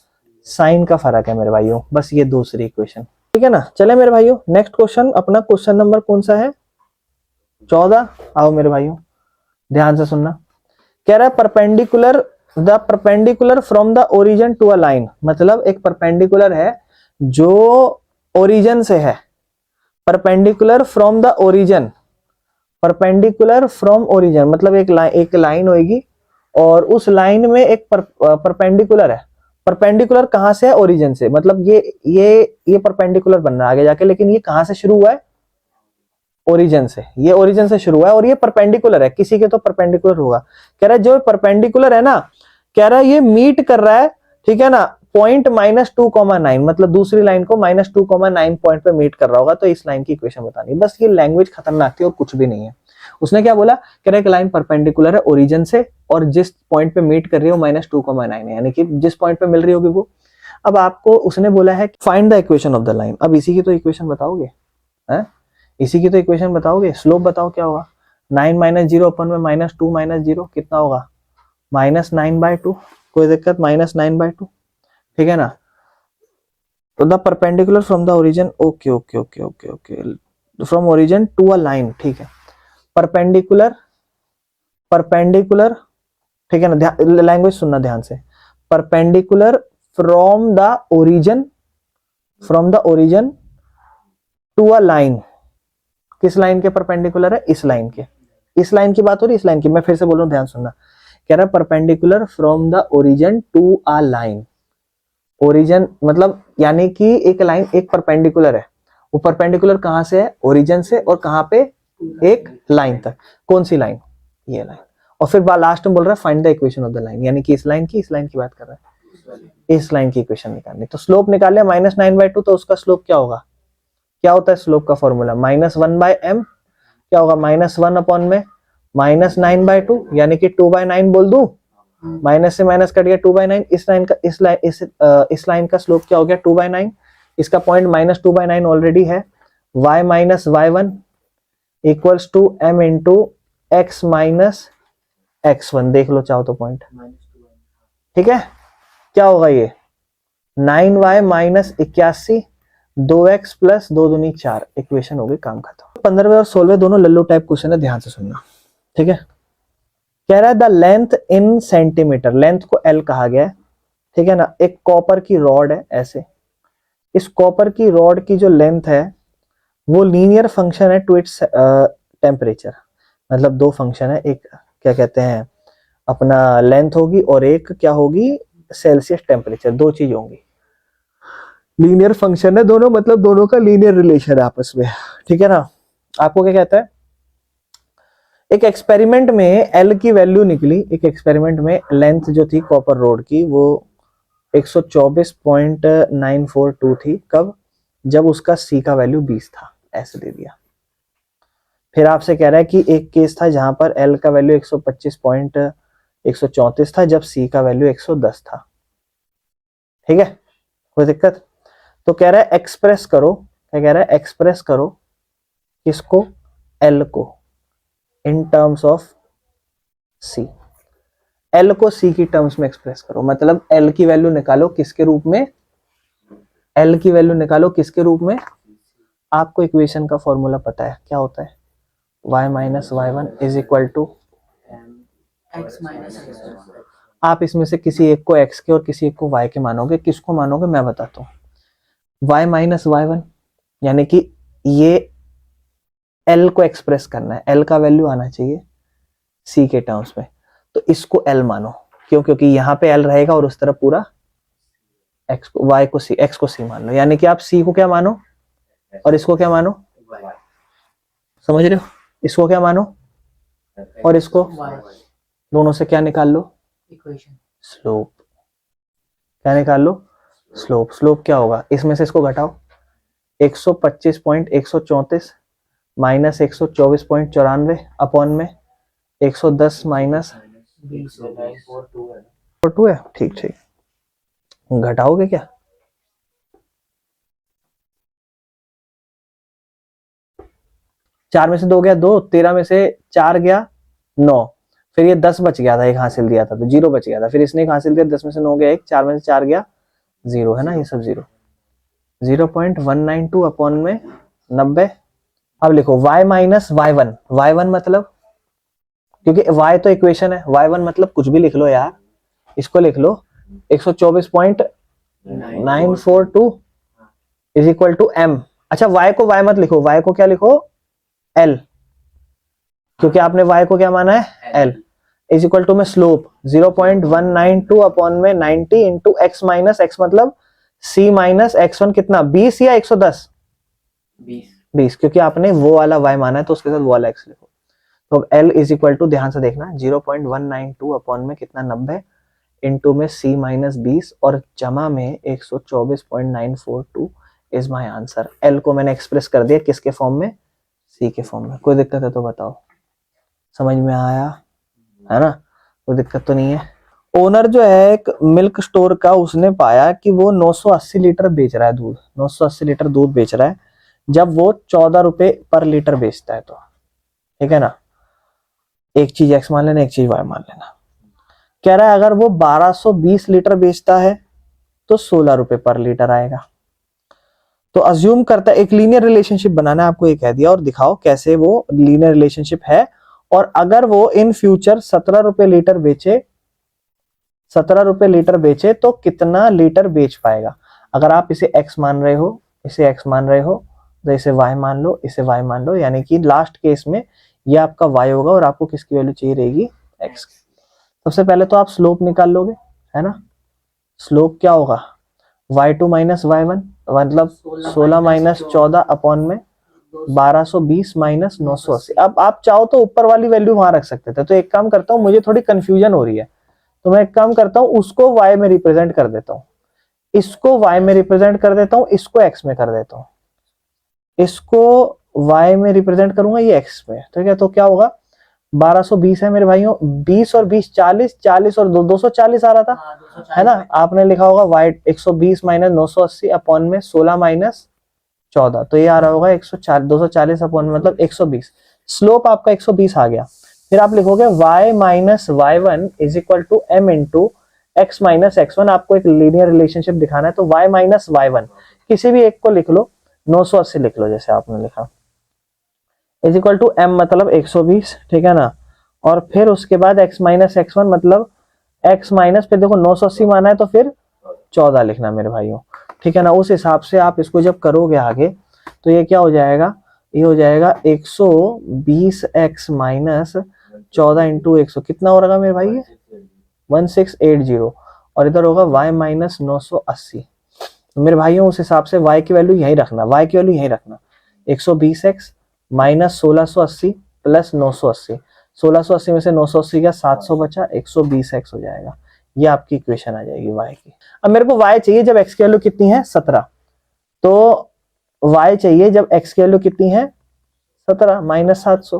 साइन का फर्क है मेरे भाइयों, बस ये दूसरी इक्वेशन, ठीक है ना। चले मेरे भाइयों नेक्स्ट क्वेश्चन, अपना क्वेश्चन नंबर कौन सा है, 14। आओ मेरे भाइयों ध्यान से सुनना, कह रहा है perpendicular from the origin to a line, मतलब एक परपेंडिकुलर है जो ओरिजिन से है, perpendicular from the origin, perpendicular from origin, मतलब एक लाइन होगी, और उस लाइन में एक परपेंडिकुलर है, परपेंडिकुलर कहां से है, ओरिजिन से, मतलब ये परपेंडिकुलर बन रहा है आगे जाके, लेकिन ये कहां से शुरू हुआ है, ओरिजिन से, ये ओरिजिन से शुरू हुआ है, और ये परपेंडिकुलर है, किसी के तो परपेंडिकुलर होगा। कह रहा है जो परपेंडिकुलर है ना, कह रहा है ये मीट कर रहा है, ठीक है ना, पॉइंट -2,9, मतलब दूसरी लाइन को -2,9 पॉइंट पे मीट कर रहा होगा, तो इस लाइन की इक्वेशन बतानी। बस ये लैंग्वेज खतरनाक थी और कुछ भी नहीं है। उसने क्या बोला, कह रहा है कि लाइन परपेंडिकुलर है ओरिजिन से, और जिस पॉइंट पे मीट कर रही है वो -2,9 है, यानी कि जिस पॉइंट पे मिल रही होगी वो। अब आपको उसने बोला है find the equation of the line, अब इसी की तो इक्वेशन बताओगे, है इसी की तो इक्वेशन बताओगे, स्लोप बताओ क्या होगा, 9 - 0 अपन में -2 - 0 कितना होगा, -9/2, कोई दिक्कत, -9/2, ठीक है ना। तो the perpendicular from the origin, okay okay okay okay okay, from origin to a line, ठीक है, परपेंडिकुलर, परपेंडिकुलर, ठीक है ना, लैंग्वेज सुनना ध्यान से, perpendicular from the origin, from the origin to a line, किस लाइन के परपेंडिकुलर है, इस लाइन के, इस लाइन की बात हो रही है, इस लाइन की, मैं फिर से बोल रहा हूं, ध्यान सुनना, कह रहा है perpendicular from the origin to a line, origin मतलब यानी कि एक लाइन, एक परपेंडिकुलर है, वो परपेंडिकुलर कहां से है, ओरिजिन से, और कहां पे, एक लाइन तक, कौन सी लाइन, ये लाइन, और फिर लास्ट में बोल रहा है find the equation of the line, यानी कि इस लाइन की, इस लाइन की बात कर रहा है, इस लाइन की इक्वेशन निकालनी। तो स्लोप निकाल लिया -9/2, तो उसका स्लोप क्या होगा, क्या होता है स्लोप का फॉर्मूला, -1/m, क्या होगा, -1 अपॉन में -9/2, यानी कि 2/9 बोल दूं, माइनस से माइनस कट गया, 2/9, इस लाइन का, इस लाइन का स्लोप क्या हो गया, 2/9, इसका पॉइंट -2/9 ऑलरेडी है, y minus y1 equals to m into x minus x1, देख लो चाहो तो पॉइंट, ठीक है, क्या होगा ये 9y माइनस 81, 2x प्लस 2 दूनी 4, इक्वेशन हो गई, काम खत्म। 15वें और 16वें दोनों लल्लू टाइप क्वेश्चन है, ध्यान से सुनना, ठीक है। कह रहा है the length in centimetre, length को L कहा गया है, ठीक है ना, एक कॉपर की रॉड है ऐसे, इस कॉपर की रॉड की जो लेंथ है वो लीनियर फंक्शन है टू इट्स टेम्परेचर, मतलब दो फंक्शन है, एक क्या कहते हैं अपना लेंथ होगी, और एक क्या होगी, सेल्सियस टेम्परेचर, दो चीज होंगी, लीनियर फंक्शन है दोनों, मतलब दोनों का लीनियर रिलेशन है आपस में, ठीक है ना। आपको क्या कहता है, एक एक्सपेरिमेंट में एल की वैल्यू निकली, एक एक्सपेरिमेंट में लेंथ जो थी कॉपर रोड की वो 124.942 थी, कब, जब उसका सी का वैल्यू 20 था, ऐसे दे दिया। फिर आपसे कह रहा है कि एक केस था जहां पर एल का वैल्यू 125.134 था, जब सी का वैल्यू 110 था, ठीक है, कोई दिक्कत। तो कह रहा है एक्सप्रेस करो, क्या कह रहा है, एक्सप्रेस करो किसको, एल को, in terms of C, L को सी की टर्म्स में एक्सप्रेस करो, मतलब एल की वैल्यू निकालो किसके रूप में, एल की वैल्यू निकालो किसके रूप में, आपको इक्वेशन का फॉर्मूला पता है क्या होता है, y minus y1 is equal to, x minus x1, आप इसमें से किसी एक को x के और किसी एक को y के मानोगे, किसको मानोगे मैं बताता हूँ, y माइनस y1, यानी कि ये l को एक्सप्रेस करना है, l का वैल्यू आना चाहिए c के टर्म्स में, तो इसको l मानो, क्यों, क्योंकि यहाँ पे l रहेगा और उस तरफ पूरा x को, y को c, x को c मान लो, यानी कि आप c को क्या मानो और इसको क्या मानो, समझ रहे हो, इसको क्या मानो और इसको, y दोनों से क्या निकाल लो, इक्वेशन, स्लोप, क्या निकाल लो, स्लोप, स्लोप क्या होगा, इसमें से इसको घटाओ, 125.134 माइनस 124.94 अपॉन में 110 माइनस 2 है, ठीक ठीक, घटाओगे क्या, चार में से 2 गया 2, 13 में से 4 गया 9, फिर ये 10 बच गया था, एक हासिल दिया था तो 0 बच गया था, फिर इसने एक हासिल दिया, 10 में से 9 गया 1, 4 में से 4 गया 0, है ना, ये सब 0, 0.192 अपॉन में 90। अब लिखो y माइनस y1, y1 मतलब, क्योंकि y तो इक्वेशन है, y1 मतलब कुछ भी लिख लो यार, इसको लिख लो 124.942 इज इक्वल टू m, अच्छा y को y मत लिखो, y को क्या लिखो l, क्योंकि आपने y को क्या माना है l, इज इक्वल टू में स्लोप 0.192 अपॉन में 90 इंटू x माइनस x, मतलब c माइनस x1 कितना 20 या 110, 20, क्योंकि आपने वो वाला y माना है तो उसके साथ वो वाला x लिखो, तो अब l इज इक्वल टू, ध्यान से देखना, 0.192 अपॉन में कितना 90 इंटू में c माइनस 20 और जमा में 124.942 इज माई आंसर। l को मैंने एक्सप्रेस कर दिया किसके फॉर्म में, c के फॉर्म में। कोई दिक्कत है तो बताओ, समझ में आया, है ना, कोई दिक्कत तो नहीं है। ओनर जो है एक मिल्क स्टोर का, उसने पाया कि वो 980 लीटर बेच रहा है दूध, 980 लीटर दूध बेच रहा है, जब वो 14 रुपए पर लीटर बेचता है, तो ठीक है ना, एक चीज x मान लेना, एक चीज y मान लेना। कह रहा है अगर वो 1220 लीटर बेचता है तो 16 रुपए पर लीटर आएगा। तो अज्यूम करता है, एक लीनियर रिलेशनशिप बनाना है आपको, ये कह दिया, और दिखाओ कैसे वो लीनियर रिलेशनशिप है। और अगर वो इन फ्यूचर 17 रुपए लीटर बेचे, 17 रुपए लीटर बेचे तो कितना लीटर बेच पाएगा। अगर आप इसे x मान रहे हो, इसे x मान रहे हो, तो इसे y मान लो, इसे y मान लो, यानी कि लास्ट केस में ये आपका y होगा और आपको किसकी वैल्यू चाहिए रहेगी, x। सबसे पहले तो आप स्लोप निकाल लोगे, है ना। स्लोप क्या होगा, y2 माइनस y1, मतलब 16 माइनस 14 अपॉन में 1220 माइनस 980। अब आप चाहो तो ऊपर वाली वैल्यू वहां रख सकते थे। तो एक काम करता हूँ, मुझे थोड़ी कंफ्यूजन हो रही है, तो मैं एक काम करता हूँ, उसको y में रिप्रेजेंट कर देता हूँ, इसको y में रिप्रेजेंट कर देता हूँ, इसको x में कर देता हूँ, इसको y में रिप्रेजेंट करूंगा, ये x में, ठीक है। तो क्या होगा, 1220 है मेरे भाइयों, 20 और 20 40, 40 और 240 आ रहा था, है ना। आपने लिखा होगा y 120 माइनस 980 अपॉन में 16 माइनस 14, तो ये आ रहा होगा 140, 240 अपॉन में मतलब 120। स्लोप आपका 120 आ गया। फिर आप लिखोगे y minus y1 is equal to m into x minus x1। आपको एक लीनियर रिलेशनशिप दिखाना है, तो y माइनस y1 किसी भी एक को लिख लो, 980 लिख लो जैसे आपने लिखा, इज इक्वल टू m मतलब 120, ठीक है ना। और फिर उसके बाद x माइनस x1 मतलब x माइनस, फिर देखो 980 माना है तो फिर 14 लिखना मेरे भाइयों, ठीक है ना। उस हिसाब से आप इसको जब करोगे आगे तो ये क्या हो जाएगा, ये हो जाएगा 120x माइनस 14 इंटू 100, कितना हो रहा मेरे भाई, 1680, और इधर होगा y माइनस 980। मेरे भाइयों उस हिसाब से y की वैल्यू यही रखना, y की वैल्यू यही रखना, 120x माइनस 1680 प्लस 980, 1680 में से 980 का 700 बचा, 120x हो जाएगा। ये आपकी इक्वेशन आ जाएगी y की। अब मेरे को y चाहिए जब x की वैल्यू कितनी है 17, तो y चाहिए जब x की वैल्यू कितनी है 17 माइनस 700,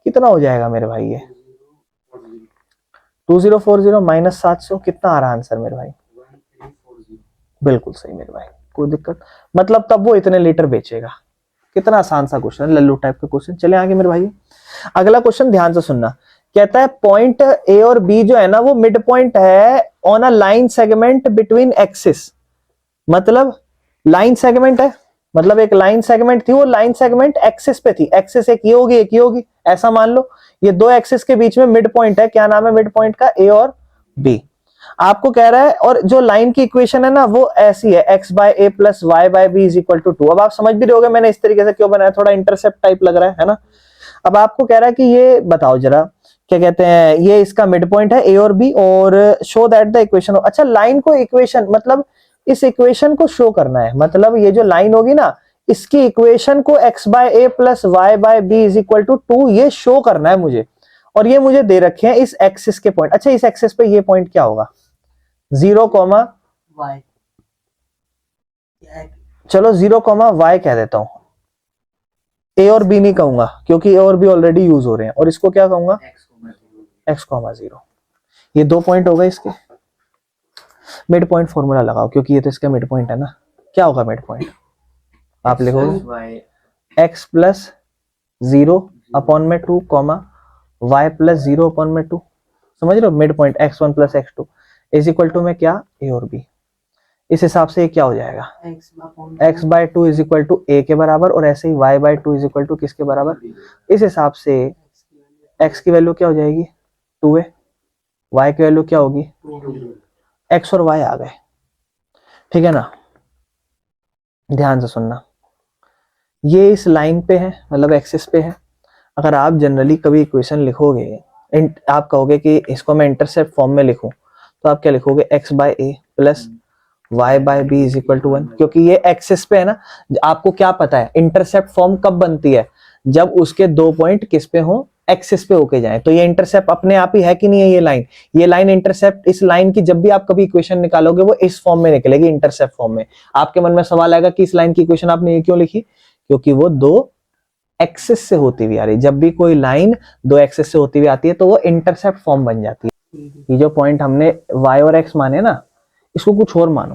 कितना हो जाएगा मेरे भाई, ये 2040 माइनस 700, कितना आ रहा आंसर मेरे भाई, बिल्कुल सही मेरे भाई, कोई दिक्कत, मतलब तब वो इतने लीटर बेचेगा। कितना आसान सा क्वेश्चन, लल्लू टाइप का क्वेश्चन। चले आगे मेरे भाई, अगला क्वेश्चन ध्यान से सुनना। कहता है पॉइंट ए और बी जो है ना वो मिड पॉइंट है on a line segment between axis, मतलब लाइन सेगमेंट है, मतलब एक लाइन सेगमेंट थी, वो लाइन सेगमेंट एक्सिस पे थी, एक्सिस एक ये होगी एक ये होगी, ऐसा मान लो। ये दो एक्सिस के बीच में मिड पॉइंट है, क्या नाम है मिड पॉइंट का, ए और बी। आपको कह रहा है, और जो लाइन की इक्वेशन है ना वो ऐसी है, x by a plus y by b is equal to 2। अब आप समझ भी रहोगे मैंने इस तरीके से क्यों बनाया, थोड़ा इंटरसेप्ट टाइप लग रहा है ना। अब आपको कह रहा है कि ये बताओ जरा, क्या कहते हैं, ये इसका मिड पॉइंट है ए और बी, और शो दैट द इक्वेशन। अच्छा, लाइन को इक्वेशन मतलब इस इक्वेशन को शो करना है, मतलब ये जो लाइन होगी ना इसकी इक्वेशन को x by a plus y by b is equal to 2 ये शो करना है मुझे, और ये मुझे दे रखे हैं इस एक्सिस के पॉइंट। अच्छा, इस एक्सिस पे ये पॉइंट क्या होगा, 0, y, चलो 0, y कह देता हूं, ए और बी नहीं कहूंगा क्योंकि ए और बी ऑलरेडी यूज हो रहे हैं, और इसको क्या कहूंगा, x, 0। ये 2 पॉइंट हो गए इसके। मिड पॉइंट फॉर्मूला लगाओ क्योंकि ये तो इसका मिड पॉइंट है ना। क्या होगा मिड पॉइंट, आप लिखो x प्लस 0 अपॉन में 2, y प्लस 0 अपॉन में 2, समझ रहे हो, mid point x1 plus x2 is equal to में क्या, ए और बी। इस हिसाब से क्या हो जाएगा, x by 2 is equal to A के बराबर, और ऐसे ही y by 2 is equal to किसके बराबर। इस हिसाब से x की वैल्यू क्या हो जाएगी 2a, y की वैल्यू क्या होगी, x और y आ गए, ठीक है ना। ध्यान से सुनना, ये इस लाइन पे है, मतलब एक्सिस पे है। अगर आप जनरली कभी इक्वेशन लिखोगे, आप कहोगे कि इसको मैं इंटरसेप्ट फॉर्म में लिखूं, तो आप क्या लिखोगे, x by a plus y by b is equal to 1, क्योंकि ये एक्सिस पे है ना। आपको क्या पता है इंटरसेप्ट फॉर्म कब बनती है, जब उसके 2 पॉइंट किस पे हो, एक्सिस पे होके जाए। तो ये इंटरसेप्ट अपने आप ही है कि नहीं है, ये लाइन इंटरसेप्ट, इस लाइन की जब भी आप कभी इक्वेशन निकालोगे वो इस फॉर्म में निकलेगी, इंटरसेप्ट फॉर्म में। आपके मन में सवाल आएगा कि इस लाइन की इक्वेशन आपने ये क्यों लिखी, क्योंकि वो 2 एक्सिस से होती हुई आ रही। जब भी कोई लाइन 2 एक्सिस से होती हुई आती है तो वो इंटरसेप्ट फॉर्म बन जाती है। ये जो पॉइंट हमने y और x माने ना, इसको कुछ और मानो,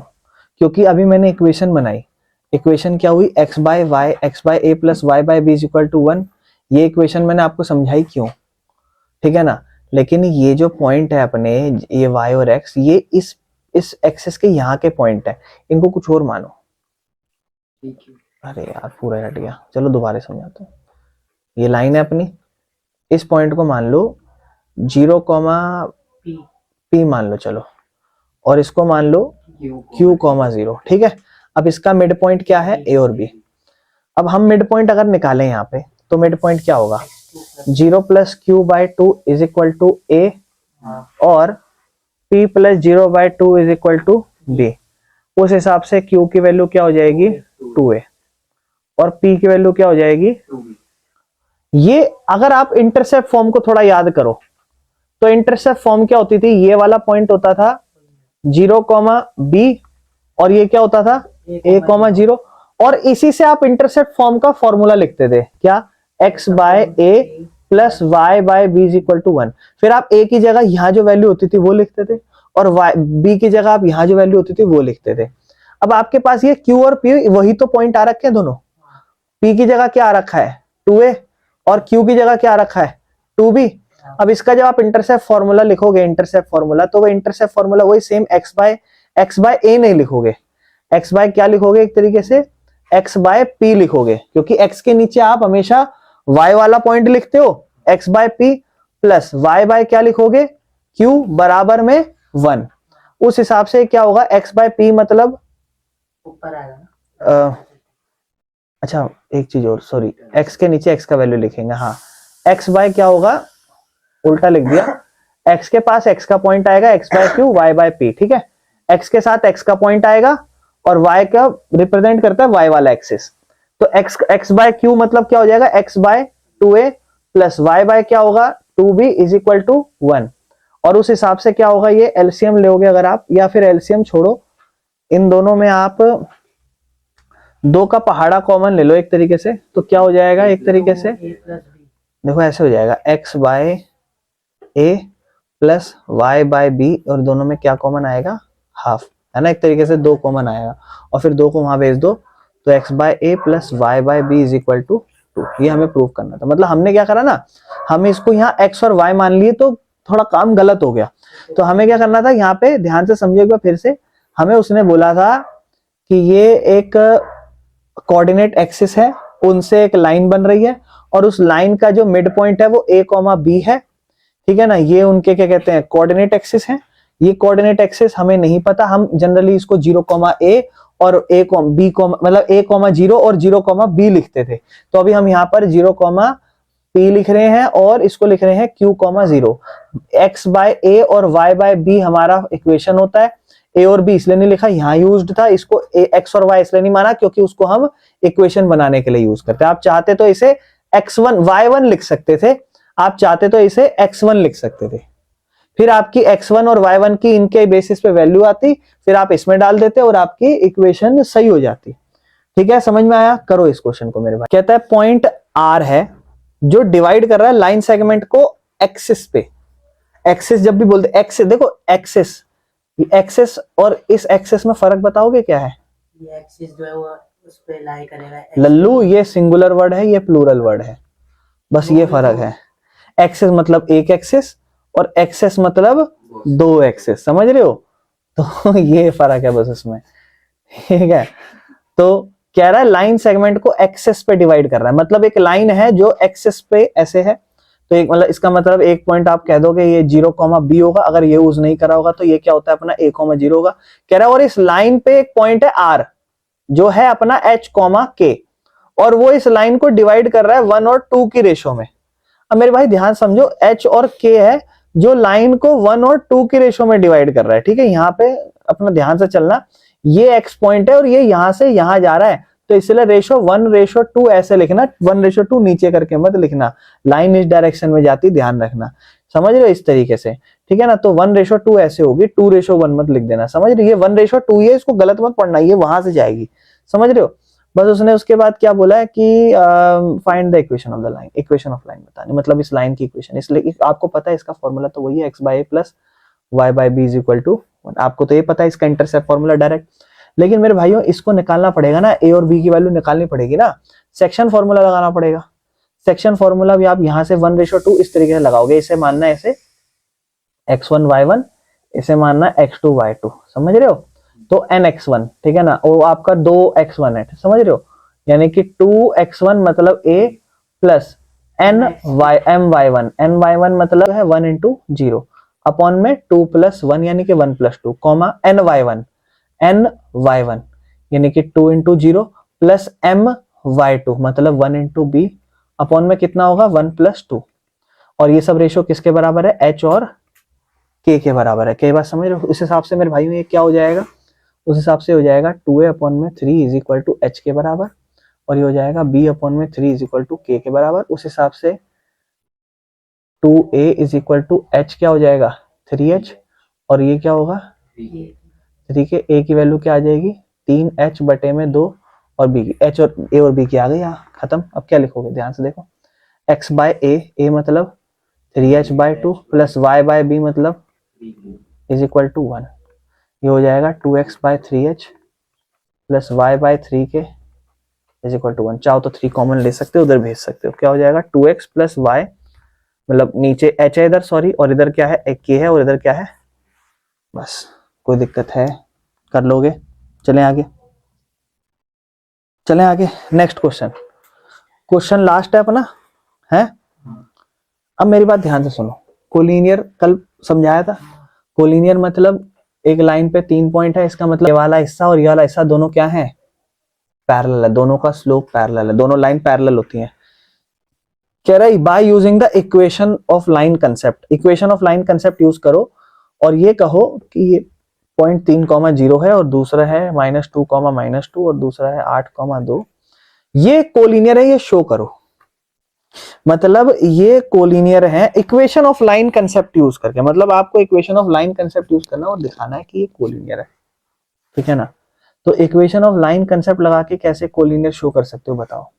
क्योंकि अभी मैंने इक्वेशन बनाई, इक्वेशन क्या हुई, x by y, x by a plus y by b is equal to 1। ये इक्वेशन मैंने आपको समझाई क्यों, ठीक है ना। लेकिन ये जो पॉइंट है अपने, ये y और x, ये इस एक्सिस के यहाँ के पॉइंट है, इनको कुछ और मानो। ठीक है। अरे यार पूरा हट गया, चलो दोबारा समझाता हूँ। ये लाइन है अपनी, इस पॉइंट को मान लो 0, P P मान लो चलो, और इसको मान लो Q, 0, ठीक है। अब इसका मिड पॉइंट क्या है, A और B। अब हम मिड पॉइंट अगर निकालें यहाँ पे, तो मिड पॉइंट क्या होगा, 0 + Q/2 = A और P + 0/2 = B। उस हिसाब से Q की वैल्यू क्या हो जाएगी, 2A, और P की वैल्यू क्या हो जाएगी। ये अगर आप इंटरसेप्ट फॉर्म को थोड़ा याद करो, तो इंटरसेप्ट फॉर्म क्या होती थी, ये वाला पॉइंट होता था 0, B, और ये क्या होता था A, 0, और इसी से आप इंटरसेप्ट फॉर्म का फॉर्मूला लिखते थे, क्या, x/a + y/b = 1। फिर आप a की जगह यहां जो वैल्यू होती थी वो लिखते थे, और b की जगह आप यहां जो वैल्यू होती थी वो लिखते थे। अब आपके पास ये q और p वही तो पॉइंट आ रखे हैं दोनों। p की जगह क्या आ रखा है, 2a, और q की जगह क्या आ रखा है, 2b। अब इसका जब आप इंटरसेप्ट फॉर्मूला लिखोगे, इंटरसेप्ट फॉर्मूला, तो वो इंटरसेप्ट फॉर्मूला वही सेम x/a नहीं लिखोगे, x बाय क्या लिखोगे, एक तरीके से x/p लिखोगे, क्योंकि x के नीचे आप हमेशा y वाला पॉइंट लिखते हो, x/p प्लस y क्या लिखोगे, q बराबर में 1। उस हिसाब से क्या होगा, x/p मतलब ऊपर आएगा ना। अच्छा एक चीज और, सॉरी, x के नीचे x का वैल्यू लिखेंगे, हाँ, x क्या होगा, उल्टा लिख दिया, x के पास x का पॉइंट आएगा, x/q, y/p, ठीक है। x के साथ x का पॉइंट आएगा, और y का रिप्रेजेंट करता है y वाला एक्सिस, तो x/q मतलब क्या हो जाएगा, x/2a प्लस y क्या होगा, 2b = 1। और उस हिसाब से क्या होगा, ये एलसीएम लोगे अगर आप, या फिर एलसीएम छोड़ो, इन दोनों में आप 2 का पहाड़ा कॉमन ले लो एक तरीके से, तो क्या हो जाएगा, एक तरीके से देखो ऐसे हो जाएगा, x/a प्लस y/b, और दोनों में क्या कॉमन आएगा, हाफ, है ना, एक तरीके से 2 कॉमन आएगा, और फिर 2 को वहां भेज दो, तो x/a प्लस y/b = 2। ये हमें प्रूव करना था। मतलब हमने क्या करा ना, हमें इसको यहाँ x और y मान लिए, तो थोड़ा काम गलत हो गया। तो हमें क्या करना था, यहाँ पे ध्यान से समझिए एक बार फिर से, हमें उसने बोला था कि ये एक कोऑर्डिनेट एक्सिस है, उनसे एक लाइन बन रही है, और उस लाइन का जो मिड पॉइंट है वो a, b है, ठीक है ना। ये उनके क्या कहते हैं, कोऑर्डिनेट एक्सिस है। ये कोऑर्डिनेट एक्सिस हमें नहीं पता, हम जनरली इसको 0, a और a, b, मतलब a, 0 और 0, b लिखते थे। तो अभी हम यहाँ पर 0, p लिख रहे हैं, और इसको लिख रहे हैं q, 0। x/a और y/b हमारा इक्वेशन होता है। a और b इसलिए नहीं लिखा, यहाँ यूज्ड था, इसको x और y इसलिए नहीं माना क्योंकि उसको हम इक्वेशन बनाने के लिए यूज करते हैं। आप चाहते तो इसे x1 y1 लिख सकते थे, आप चाहते तो इसे x1 लिख सकते थे, फिर आपकी x1 और y1 की इनके बेसिस पे वैल्यू आती, फिर आप इसमें डाल देते और आपकी इक्वेशन सही हो जाती। ठीक है, समझ में आया। करो इस क्वेश्चन को मेरे भाई। कहता है पॉइंट R है जो डिवाइड कर रहा है लाइन सेगमेंट को एक्सिस पे। एक्सिस जब भी बोलते एक्सिस, देखो एक्सिस, एक्सिस और इस एक्सिस में फर्क बताओगे क्या है? ये एक्सिस जो है वो उस पे लाई करेगा। लल्लू ये सिंगुलर वर्ड है, ये प्लूरल वर्ड है, बस ये फर्क है। एक्सिस मतलब एक एक्सिस और एक्सेस मतलब 2 एक्सेस, समझ रहे हो? तो ये फर्क है बस उसमें, ठीक है। तो कह रहा है लाइन सेगमेंट को एक्सेस पे डिवाइड कर रहा है, मतलब एक लाइन है जो एक्सेस पे ऐसे है, तो एक मतलब इसका मतलब एक पॉइंट आप कह दोगे ये 0, b होगा। अगर ये यूज नहीं करा होगा तो ये क्या होता है अपना a, 0 होगा। कह रहा है और इस लाइन पे एक पॉइंट है r जो है अपना h, k, और वो इस लाइन को डिवाइड कर रहा है 1 और 2 की रेशो में। अब मेरे भाई ध्यान समझो, h और k है जो लाइन को 1 और 2 की रेशो में डिवाइड कर रहा है, ठीक है। यहाँ पे अपना ध्यान से चलना, ये x पॉइंट है और ये यहां से यहां जा रहा है, तो इसलिए रेशो 1:2 ऐसे लिखना, 1:2 नीचे करके मत लिखना, लाइन इस डायरेक्शन में जाती, ध्यान रखना, समझ रहे हो, इस तरीके से, ठीक है ना। तो 1:2 ऐसे होगी, 2:1 मत लिख देना, समझ रही है। 1:2 ये, इसको गलत मत पढ़ना, ये वहां से जाएगी, समझ रहे हो। बस उसने उसके बाद क्या बोला है कि find the equation of the line, equation of line बतानी, मतलब इस लाइन की इक्वेशन। इसलिए आपको पता है इसका फॉर्मूला तो वही है, x/a प्लस y/b = 1। आपको तो ये पता है इसका इंटरसेप्ट फॉर्मूला डायरेक्ट, लेकिन मेरे भाइयों इसको निकालना पड़ेगा ना, a और b की वैल्यू निकालनी पड़ेगी ना, सेक्शन फॉर्मूला लगाना पड़ेगा। सेक्शन फॉर्मूला भी आप यहाँ से 1:2 इस तरीके से लगाओगे, इसे मानना है ऐसे x1 y1, इसे मानना x2 y2, समझ रहे हो? तो nx1, ठीक है ना, वो आपका 2x1 है, समझ रहे हो? यानी कि 2x1 मतलब a plus n y m y1, n y1 मतलब है 1 इंटू 0 अपॉन में 2 प्लस 1 यानी कि 1 प्लस 2 कॉमा एन y1 यानी कि 2 इंटू 0 प्लस एम y2 मतलब 1 इंटू बी अपॉन में कितना होगा 1 प्लस 2। और ये सब रेशो किसके बराबर है? h और k के बराबर है। कई बात समझ रहे हो? उस हिसाब से मेरे भाइयों ये क्या हो जाएगा? उस हिसाब से हो जाएगा 2a अपॉन में 3 इज इक्वल टू h के बराबर, और ये हो जाएगा b अपॉन में 3 इज इक्वल टू k के बराबर। उस हिसाब से 2a is equal to h क्या हो जाएगा? 3h, और ये क्या होगा? 3 के a की वैल्यू क्या आ जाएगी? 3h बटे में 2, और b की h और a और b की आ गई यहाँ खत्म। अब क्या लिखोगे? ध्यान से देखो, x बाय a मतलब 3h by 2 plus y by b मतलब इज इक्वल टू 1। ये हो जाएगा 2x bye 3h plus y bye 3 के इज इक्वल टू 1। चाहो तो 3 कॉमन ले सकते हो, उधर भेज सकते हो। क्या हो जाएगा? 2x प्लस y मतलब नीचे h है इधर, सॉरी, और इधर क्या है? एक k है, और इधर क्या है? बस, कोई दिक्कत है? कर लोगे? चलें आगे, चलें आगे। नेक्स्ट क्वेश्चन, क्वेश्चन लास्ट है अपना, है? अब मेरी बात ध्यान से सुनो। कोलिनियर कल समझाया था। कोलिनियर मतलब एक लाइन पे 3 पॉइंट है, इसका मतलब ये वाला हिस्सा और ये वाला हिस्सा दोनों क्या है? पैरेलल है, दोनों का स्लोप पैरेलल है, दोनों लाइन पैरेलल होती है। कह रहा है bye using the equation of line concept, equation of line concept use करो और ये कहो कि ये पॉइंट 3,0 है और दूसरा है -2, -2 और दूसरा है 8,2, ये कोलिनियर है, ये शो करो। मतलब ये कोलिनियर है equation of line concept use करके, मतलब आपको equation of line concept use करना और दिखाना है कि ये कोलिनियर है, ठीक है ना? तो इक्वेशन ऑफ लाइन कंसेप्ट लगा के कैसे कोलिनियर शो कर सकते हो बताओ?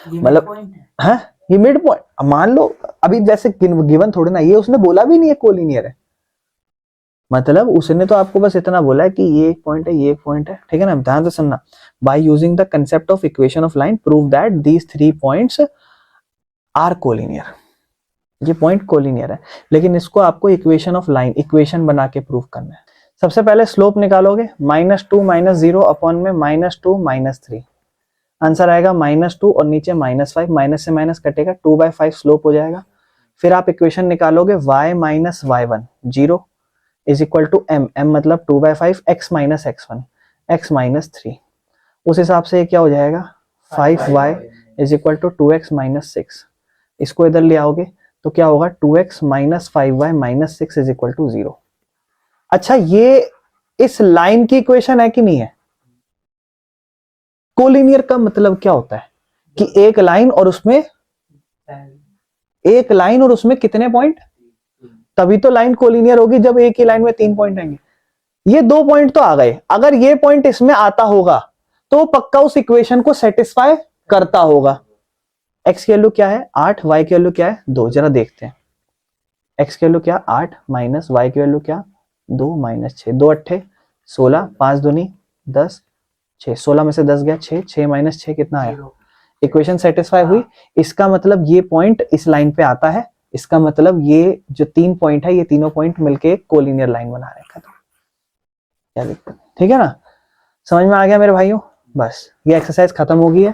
मतलब है ये मिड पॉइंट, मान लो अभी जैसे गिवन थोड़ी ना, ये उसने बोला भी नहीं है कोलिनियर है, मतलब उसने तो आपको बस इतना बोला है कि ये एक पॉइंट है, ये एक पॉइंट है, ठीक है ना? ध्यान से सुनना। By using the concept of equation of line prove that these 3 points are collinear, ये पॉइंट कोलिनियर है, लेकिन इसको आपको इक्वेशन ऑफ लाइन, इक्वेशन बना के प्रूव करना है। सबसे पहले स्लोप निकालोगे, -2 -0 अपॉन में -2 -3, आंसर आएगा -2 और नीचे -5, माइनस से माइनस कटेगा, 2/5 स्लोप हो जाएगा। फिर आप इक्वेशन निकालोगे y minus y1 0 is equal to m, m मतलब 2/5 x minus x1 x minus 3। उस हिसाब से क्या हो जाएगा? 5y is equal to 2x minus 6। इसको इधर ले आओगे तो क्या होगा? 2x minus 5y minus 6 is equal to 0। अच्छा, ये इस लाइन की इक्वेशन है कि नहीं है? कोलिनियर का मतलब क्या होता है कि एक लाइन और उसमें कितने पॉइंट, तभी तो लाइन कोलिनियर होगी जब एक ही लाइन में 3 पॉइंट आएंगे। ये 2 पॉइंट तो आ गए, अगर ये पॉइंट इसमें आता होगा तो पक्का उस इक्वेशन को सेटिस्फाई करता होगा। x की वैल्यू क्या है? 8, y की वैल्यू क्या है? 2। जरा देखते हैं, x की वैल्यू क्या? 8 माइनस y की वैल्यू क्या? 2 माइनस 6, 2 8 16, 5 दूनी 10, 6, 16 में से 10 गया 6, 6 माइनस 6 कितना आया? इक्वेशन सेटिस्फाई हुई। इसका मतलब ये पॉइंट इस लाइन पे आता है, इसका मतलब ये जो 3 पॉइंट है, ये तीनों पॉइंट मिलके कोलिनियर लाइन बना रहे हैं। क्या दिक्कत? ठीक है ना? समझ में आ गया मेरे भाइयों? बस ये एक्सरसाइज खत्म हो गई है।